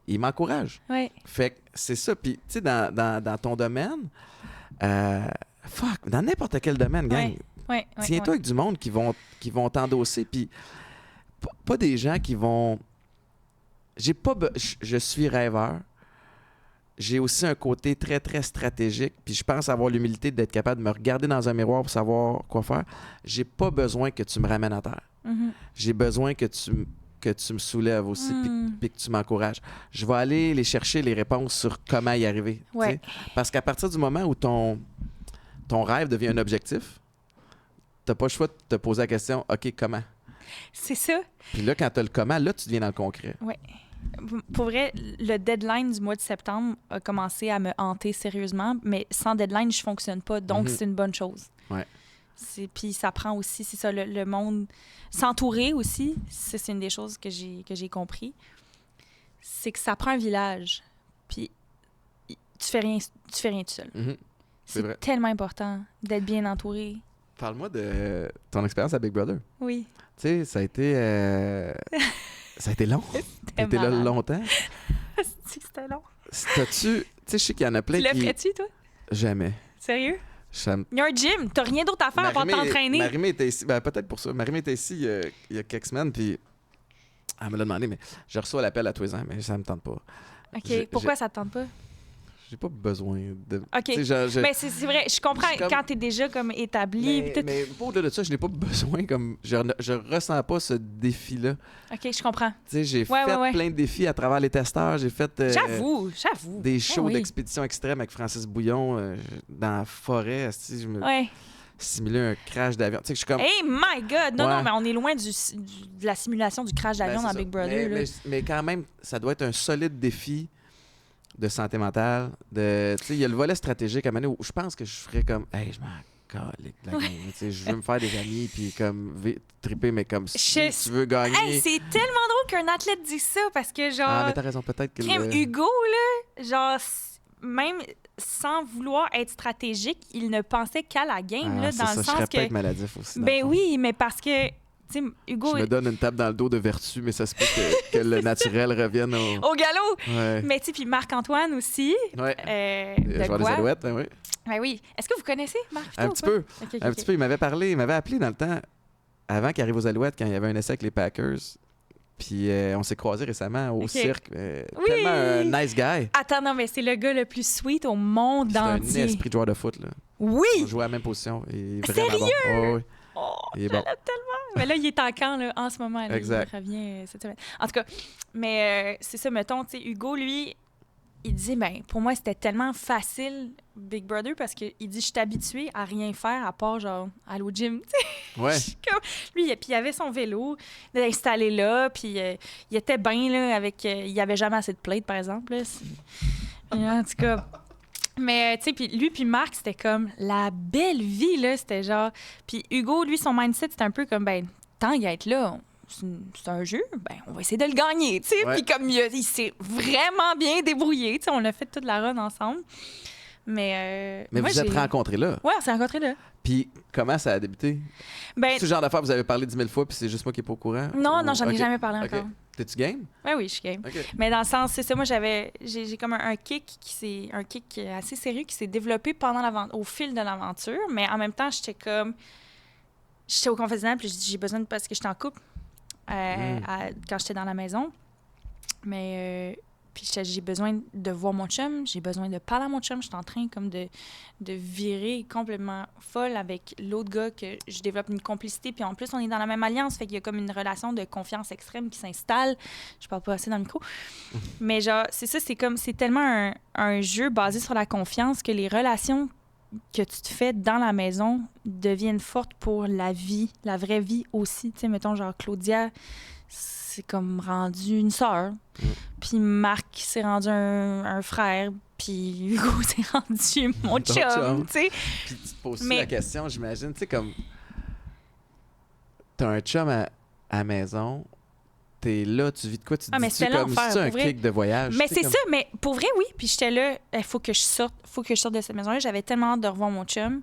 il m'encourage. Ouais. Fait que c'est ça. Puis, tu sais, dans ton domaine, dans n'importe quel domaine, gang, tiens-toi avec du monde qui vont t'endosser, puis pas des gens qui vont... Je suis rêveur. J'ai aussi un côté très, très stratégique, puis je pense avoir l'humilité d'être capable de me regarder dans un miroir pour savoir quoi faire. J'ai pas besoin que tu me ramènes à terre. Mm-hmm. J'ai besoin que tu me soulèves aussi, puis que tu m'encourages. Je vais aller les chercher les réponses sur comment y arriver. Ouais. Parce qu'à partir du moment où ton rêve devient un objectif, t'as pas le choix de te poser la question, OK, comment? C'est ça. Puis là, quand t'as le comment, là, tu deviens dans le concret. Oui. Pour vrai, le deadline du mois de septembre a commencé à me hanter sérieusement, mais sans deadline, je fonctionne pas, donc c'est une bonne chose. Ouais. Puis ça prend aussi, c'est ça, le monde... S'entourer aussi, ça, c'est une des choses que j'ai compris, c'est que ça prend un village, puis tu fais rien tout seul. Mm-hmm. C'est vrai. Tellement important d'être bien entouré. Parle-moi de ton expérience à Big Brother. Oui. Tu sais, ça a été long. T'étais là longtemps. C'était long. Tu sais, je sais qu'il y en a plein qui... Tu le ferais-tu, toi? Jamais. Sérieux? Il y a un gym. T'as rien d'autre à faire à part t'entraîner. Marimé était ici. Ben, peut-être pour ça. Marimé était ici il y a quelques semaines, puis elle me l'a demandé, mais je reçois l'appel à tous les ans, mais ça me tente pas. OK. Pourquoi ça te tente pas? J'ai pas besoin de... OK. Mais c'est vrai. Je comprends quand t'es déjà comme établi. Mais au-delà de ça, je n'ai pas besoin comme... Je ressens pas ce défi-là. OK, je comprends. Tu sais, j'ai fait plein de défis à travers les testeurs. J'ai fait... J'avoue. Des shows d'expédition extrême avec Francis Bouillon dans la forêt. Je me simulais un crash d'avion. Tu sais, je suis comme... Hey my God! Non, mais on est loin de la simulation du crash d'avion dans Big Brother. Mais quand même, ça doit être un solide défi de santé mentale. Tu sais, il y a le volet stratégique à mener où je pense que je ferais comme, hey, je m'en calique de la game. Tu sais, je veux me faire des amis puis comme triper, mais comme si tu veux gagner. Hey, c'est tellement drôle qu'un athlète dise ça parce que genre. Ah, mais t'as raison, peut-être que. Hugo, là, genre, même sans vouloir être stratégique, il ne pensait qu'à la game, là, dans le sens je serais que. peut-être maladif aussi. Ben oui, mais parce que. Hugo, je me donne une tape dans le dos de vertu, mais ça se peut que le naturel revienne au galop. Ouais. Mais tu sais, puis Marc-Antoine aussi. Ouais. Le joueur des Alouettes, oui. Ben oui. Est-ce que vous connaissez Marc? Un petit peu. Un petit peu. Il m'avait appelé dans le temps, avant qu'il arrive aux Alouettes, quand il y avait un essai avec les Packers. Puis on s'est croisés récemment au cirque. Tellement un nice guy. Attends, non, mais c'est le gars le plus sweet au monde entier. C'est un esprit de joueur de foot, là. Oui! On jouait à la même position. Il est vraiment bon. Oh, oui. Oh, je l'aime tellement. Mais là, il est en camp là, en ce moment. Là, exact. Il revient cette semaine. En tout cas, mais c'est ça, mettons, tu sais, Hugo, lui, il dit, ben pour moi, c'était tellement facile, Big Brother, parce qu'il dit, je suis habitué à rien faire à part, genre, aller au gym. Ouais. Lui, puis il avait son vélo installé là, puis il était bien, là, avec... il n'y avait jamais assez de plates, par exemple. Là. En tout cas... Mais, tu sais, puis lui puis Marc, c'était comme la belle vie, là. C'était genre... Puis Hugo, lui, son mindset, c'était un peu comme, ben, tant qu'à être là, c'est un jeu, ben, on va essayer de le gagner, tu sais. Puis comme il s'est vraiment bien débrouillé, tu sais, on a fait toute la run ensemble. Mais Mais moi, vous êtes rencontrés là. Ouais, on s'est rencontrés là. Puis comment ça a débuté? Ben, Ce genre d'affaires, vous avez parlé 10 000 fois, puis c'est juste moi qui n'ai pas au courant? non, j'en ai Ok. jamais parlé Ok. encore. T'es-tu game? Oui, je suis game. OK. Mais dans le sens, c'est ça, moi, j'ai comme un kick assez sérieux qui s'est développé au fil de l'aventure, mais en même temps, j'étais au confessionnal, puis j'ai besoin parce que j'étais en couple quand j'étais dans la maison. Mais puis j'ai besoin de voir mon chum, j'ai besoin de parler à mon chum. Je suis en train comme de virer complètement folle avec l'autre gars, que je développe une complicité. Puis en plus, on est dans la même alliance, fait qu'il y a comme une relation de confiance extrême qui s'installe. Je parle pas assez dans le micro. Mais genre, c'est ça, c'est tellement un jeu basé sur la confiance que les relations que tu te fais dans la maison deviennent fortes pour la vie, la vraie vie aussi. Tu sais, mettons, genre Claudia, c'est comme rendu une sœur. Puis Marc s'est rendu un frère. Puis Hugo s'est rendu mon chum, tu sais. Puis tu te poses la question, j'imagine, tu sais, comme... T'as un chum à la maison, t'es là, tu vis de quoi? Tu te dis-tu comme, c'est un kick de voyage? Mais c'est ça, mais pour vrai, oui. Puis j'étais là, il faut que je sorte de cette maison-là. J'avais tellement hâte de revoir mon chum.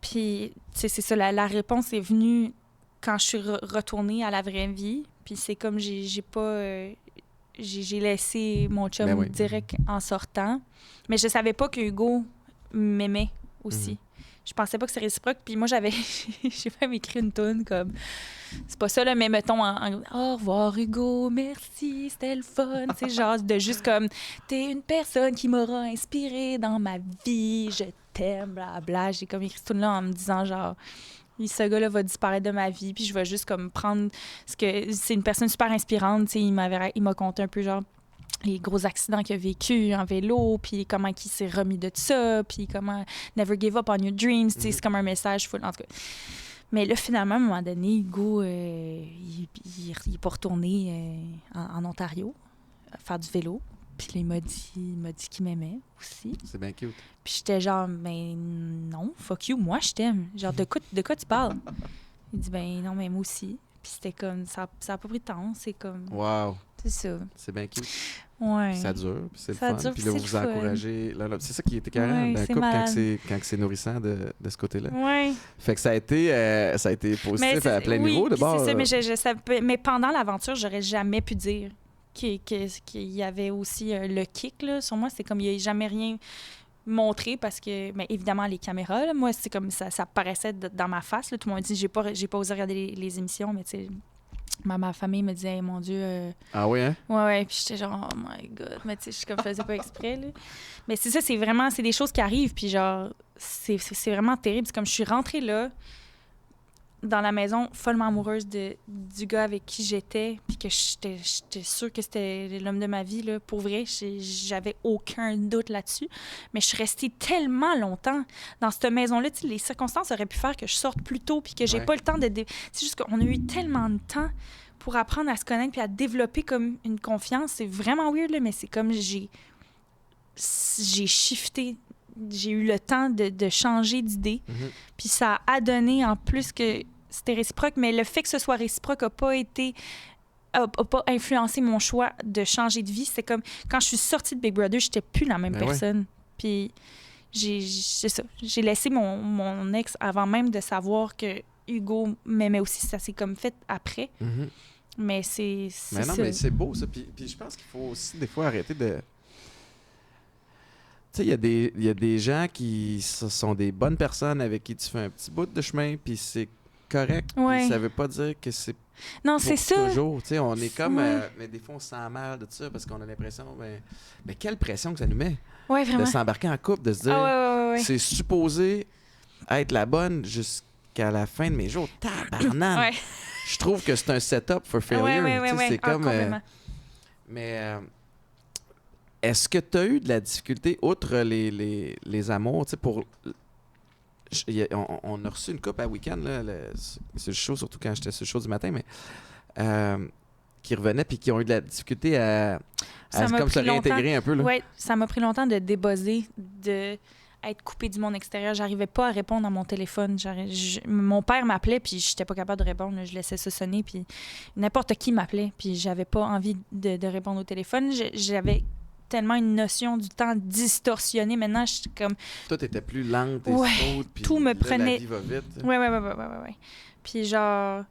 Puis, tu sais, c'est ça, la réponse est venue quand je suis retournée à la vraie vie. Puis c'est comme j'ai laissé mon chum direct en sortant. Mais je savais pas que Hugo m'aimait aussi. Je pensais pas que c'est réciproque. Puis moi, j'ai même écrit une toune comme... C'est pas ça, là, mais mettons au revoir, Hugo, merci, c'était le fun. Tu sais, genre, de juste comme... T'es une personne qui m'aura inspirée dans ma vie, je t'aime, blabla. J'ai comme écrit cette toune-là en me disant, genre... Ce gars-là va disparaître de ma vie, puis je vais juste comme prendre ce que... C'est une personne super inspirante, tu sais, il m'a conté un peu, genre, les gros accidents qu'il a vécu en vélo, puis comment il s'est remis de ça, puis comment never give up on your dreams, tu sais, c'est comme un message full, en tout cas. Mais là, finalement, à un moment donné, Hugo, il est pas retourné en Ontario faire du vélo. Puis là, il m'a dit qu'il m'aimait aussi. C'est bien cute. Puis j'étais genre, mais non, fuck you, moi je t'aime. Genre, de quoi tu parles? Il dit, ben non, mais moi aussi. Puis c'était comme, ça a pas pris de temps, c'est comme... Wow! C'est ça. C'est bien cute. Ouais. Puis ça dure, puis c'est le Ça fun. dure, Puis là, vous vous encouragez. C'est ça qui était carré d'un couple quand c'est nourrissant de ce côté-là. Ouais. Fait que ça a été positif à plein niveau de bord. C'est ça, mais pendant l'aventure, j'aurais jamais pu dire qu'il y avait aussi le kick, là. Sur moi, c'est comme, il n'y a jamais rien montré parce que, mais évidemment, les caméras, là, moi, c'est comme ça paraissait dans ma face, là. Tout le monde dit, j'ai pas osé regarder les émissions, mais tu sais, ma famille me disait, hey, mon Dieu. Ah oui, hein? Ouais, puis j'étais genre, oh my God. Mais tu sais, je faisais pas exprès, là. Mais c'est ça, c'est des choses qui arrivent, puis genre, c'est vraiment terrible. C'est comme, je suis rentrée là, dans la maison, follement amoureuse du gars avec qui j'étais, puis que j'étais sûre que c'était l'homme de ma vie, là. Pour vrai, j'avais aucun doute là-dessus. Mais je suis restée tellement longtemps dans cette maison-là. Tu sais, les circonstances auraient pu faire que je sorte plus tôt, puis que j'ai pas le temps de... C'est juste qu'on a eu tellement de temps pour apprendre à se connaître puis à développer comme une confiance. C'est vraiment weird, là, mais c'est comme j'ai shifté. J'ai eu le temps de changer d'idée. Puis ça a donné, en plus que c'était réciproque, mais le fait que ce soit réciproque n'a pas influencé mon choix de changer de vie. C'est comme, quand je suis sortie de Big Brother, j'étais plus la même personne. Puis c'est ça. J'ai laissé mon ex avant même de savoir que Hugo m'aimait aussi. Ça s'est comme fait après. Mais c'est mais non, ça. mais c'est beau, ça. Puis je pense qu'il faut aussi, des fois, arrêter de... Tu sais, il y a des gens qui sont des bonnes personnes avec qui tu fais un petit bout de chemin, puis c'est correct. Ouais. Puis ça veut pas dire que c'est non, c'est ça. toujours. Tu sais, on est comme... mais des fois, on se sent mal de ça parce qu'on a l'impression... Mais quelle pression que ça nous met Vraiment. de s'embarquer en couple, de se dire c'est supposé être la bonne jusqu'à la fin de mes jours. Tabarnak! Je trouve que c'est un setup for failure. C'est comme... mais... est-ce que tu as eu de la difficulté, outre les amours, tu sais, pour... On a reçu une couple à week-end, là, c'est le show, surtout quand j'étais sur le show du matin, mais qui revenaient puis qui ont eu de la difficulté à comme se réintégrer un peu. Oui, ça m'a pris longtemps de débuzzer, être coupée du monde extérieur. J'arrivais pas à répondre à mon téléphone. Mon père m'appelait, puis j'étais pas capable de répondre. Je laissais ça sonner, puis n'importe qui m'appelait, puis j'avais pas envie de répondre au téléphone. J'avais tellement une notion du temps distorsionnée. Maintenant, je suis comme... Tout était plus lente et Ouais, smooth, puis tout me là, prenait- la vie va vite. Ouais. Puis genre...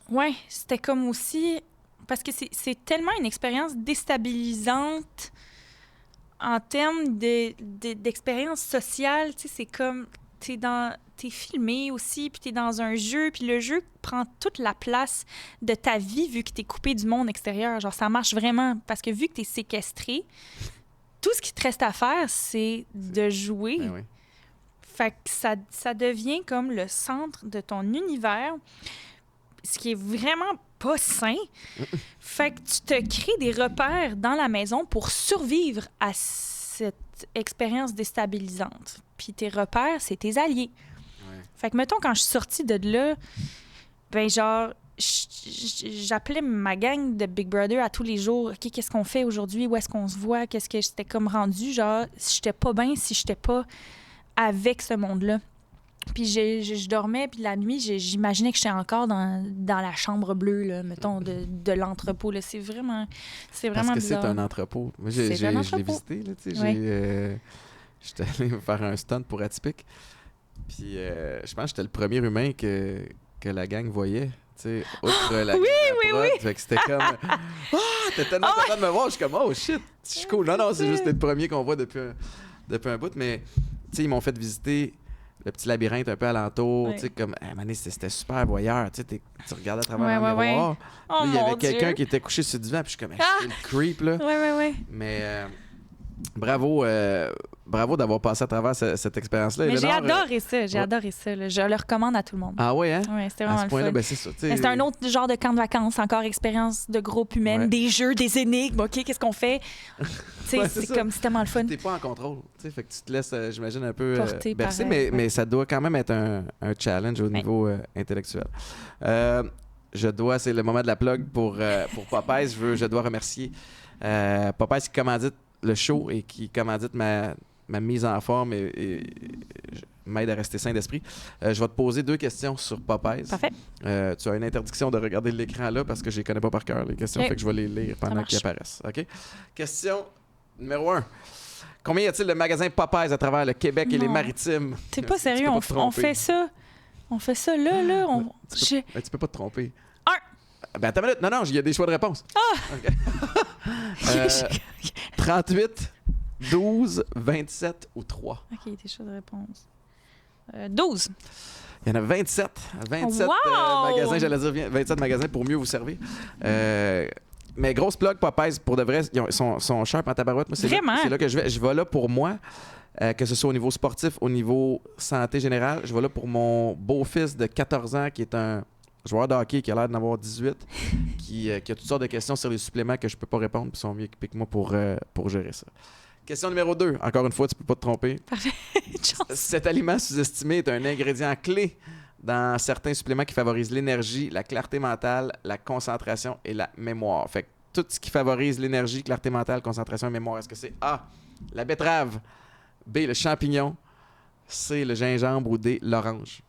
Ouais, c'était comme aussi... Parce que c'est tellement une expérience déstabilisante en termes d'expérience sociale. Tu sais, c'est comme... T'es filmé aussi, puis t'es dans un jeu, puis le jeu prend toute la place de ta vie vu que t'es coupé du monde extérieur. Genre, ça marche vraiment parce que vu que t'es séquestré, tout ce qui te reste à faire, c'est de jouer. Ben oui. Fait que ça devient comme le centre de ton univers, ce qui est vraiment pas sain. Fait que tu te crées des repères dans la maison pour survivre à cette expérience déstabilisante. Puis tes repères, c'est tes alliés. Ouais. Fait que, mettons, quand je suis sortie de là, ben genre, j'appelais ma gang de Big Brother à tous les jours. OK, qu'est-ce qu'on fait aujourd'hui? Où est-ce qu'on se voit? Qu'est-ce que j'étais comme rendue? Genre, j'étais pas bien si j'étais pas avec ce monde-là. Puis je dormais, puis la nuit, j'imaginais que j'étais encore dans la chambre bleue, là, mettons, de l'entrepôt. Là. C'est vraiment Parce que bizarre. c'est un entrepôt. Moi, C'est un je l'ai entrepôt. visité, là, tu sais. Ouais. J'étais allé faire un stunt pour Atypique. Puis je pense que j'étais le premier humain que la gang voyait. Tu sais, outre la gang de la prod. Fait que c'était comme... Ah! T'es tellement content de me voir. Je suis comme, oh shit, je suis cool. Non, c'est juste le premier qu'on voit depuis un bout. Mais, tu sais, ils m'ont fait visiter le petit labyrinthe un peu alentour. Ouais. Tu sais, comme, c'était super voyeur. Tu sais, tu regardais à travers Ouais, un ouais, miroir. ouais. Oh Puis là, il y avait mon quelqu'un Dieu! qui était couché sur le divan. Puis je suis comme, j'étais le creep, là. Ouais. Mais bravo d'avoir passé à travers cette expérience-là. Mais j'ai Eleanor, adoré ça, adoré ça. Là. Je le recommande à tout le monde. Ah ouais, hein? Ouais, c'était À vraiment ce le point-là, fun. ben c'est ça. tu sais. Mais c'est un autre genre de camp de vacances, encore expérience de groupe humain, Ouais. des jeux, des énigmes, OK, qu'est-ce qu'on fait? Tu sais, Ouais, c'est c'est ça. comme, c'est tellement le fun. T'es pas en contrôle. Tu sais, fait que tu te laisses, j'imagine, un peu Porter par, bercer, ouais. mais ça doit quand même être un challenge au niveau intellectuel. C'est le moment de la plug pour Popeyes. Je dois remercier Popeyes qui commandite le show et qui commandite ma mise en forme et m'aide à rester sain d'esprit. Je vais te poser 2 questions sur Popeyes. Parfait. Tu as une interdiction de regarder l'écran là parce que je les connais pas par cœur, les questions, Ok. fait que je vais les lire pendant marche. qu'ils apparaissent. OK? Question numéro 1. Combien y a-t-il de magasins Popeyes à travers le Québec et les Non. Maritimes? T'es pas Tu sérieux, peux pas on, te on tromper. fait ça. On fait ça là. Tu peux pas te tromper. 1. Ben, attends une minute. Non, il y a des choix de réponse. OK. 38, 12, 27 ou 3? OK, des choses de réponse. 12. Il y en a 27. 27 Wow! magasins, j'allais dire 27 magasins pour mieux vous servir. Mais grosse plug, Popeyes, pour de vrai, ils sont sharp en tabarouette. Moi, Vraiment? C'est là que je vais. Je vais là pour moi, que ce soit au niveau sportif, au niveau santé générale. Je vais là pour mon beau-fils de 14 ans qui est un joueur de hockey qui a l'air d'en avoir 18, qui a toutes sortes de questions sur les suppléments que je peux pas répondre, puis ils sont mieux équipés que moi pour gérer ça. Question numéro 2. Encore une fois, tu peux pas te tromper. Parfait. Chance. Cet aliment sous-estimé est un ingrédient clé dans certains suppléments qui favorisent l'énergie, la clarté mentale, la concentration et la mémoire. Fait que tout ce qui favorise l'énergie, clarté mentale, concentration et mémoire, est-ce que c'est A, la betterave, B, le champignon, C, le gingembre ou D, l'orange?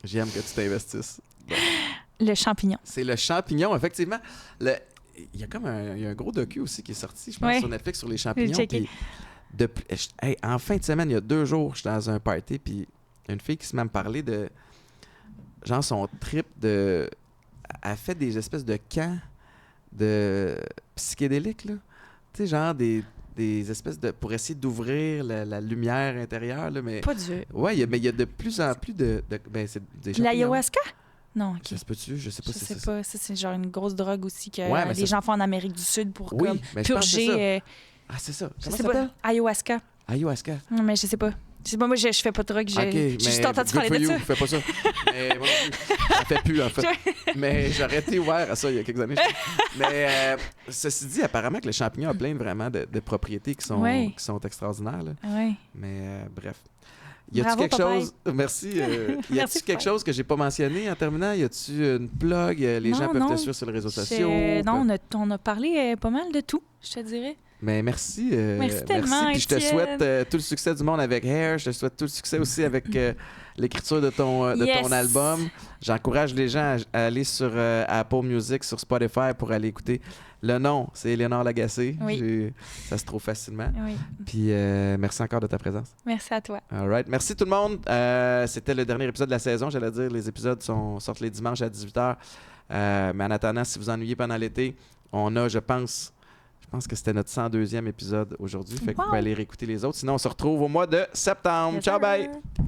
J'aime que tu t'investisses. Bon. Le champignon. C'est le champignon, effectivement. Il y a comme il y a un gros docu aussi qui est sorti, je pense, Ouais. sur Netflix sur les champignons. checké. Puis, en fin de semaine, il y a 2 jours, j'étais dans un party, puis une fille qui se m'a me parlé de genre son trip de... Elle fait des espèces de camps de psychédéliques, là. Tu sais, genre des espèces de... Pour essayer d'ouvrir la lumière intérieure, là, mais... Pas dur. Ouais, mais il y a de plus en plus de ben, c'est des champignons. L'ayahuasca? Non, OK. Ça se peut-tu? Je sais pas Je si sais c'est ça. pas. Ça, c'est genre une grosse drogue aussi que Ouais, mais les ça- gens font en Amérique du Sud pour Oui, comme, mais je pense que c'est purger. ça. Ah, c'est ça. Je Comment sais ça pas. s'appelle? Ayahuasca. Ayahuasca. Non, mais je sais pas. Je sais pas, moi, je fais pas de drogue. OK, J'ai juste mais entendu good parler for de you, ça. fais pas ça. Mais moi non plus. Ça fait plus, en fait. Mais j'aurais été ouvert à ça il y a quelques années. Mais ceci dit, apparemment que le champignon a plein vraiment de propriétés qui sont, Ouais. qui sont extraordinaires. Là. Oui. Mais bref. Y a-tu Bravo, quelque Popeye. chose... Merci. Y a-tu Merci, quelque Popeye. chose que j'ai pas mentionné en terminant? Y a-tu une plug? Les gens Non, peuvent te non. suivre sur les réseaux sociaux? Non, on a parlé pas mal de tout, je te dirais. Mais merci. Merci tellement, Puis je te Étienne. souhaite tout le succès du monde avec Hair. Je te souhaite tout le succès aussi avec l'écriture de ton Yes. album. J'encourage les gens à aller sur Apple Music, sur Spotify pour aller écouter. Le nom, c'est Éléonore Lagacé. Oui. Ça se trouve facilement. Oui. Puis merci encore de ta présence. Merci à toi. All right. Merci tout le monde. C'était le dernier épisode de la saison. J'allais dire, les épisodes sortent les dimanches à 18h. Mais en attendant, si vous ennuyez pendant l'été, on a, je pense que c'était notre 102e épisode aujourd'hui. Fait que vous pouvez aller réécouter les autres. Sinon, on se retrouve au mois de septembre. Yes, Ciao, bye! sir.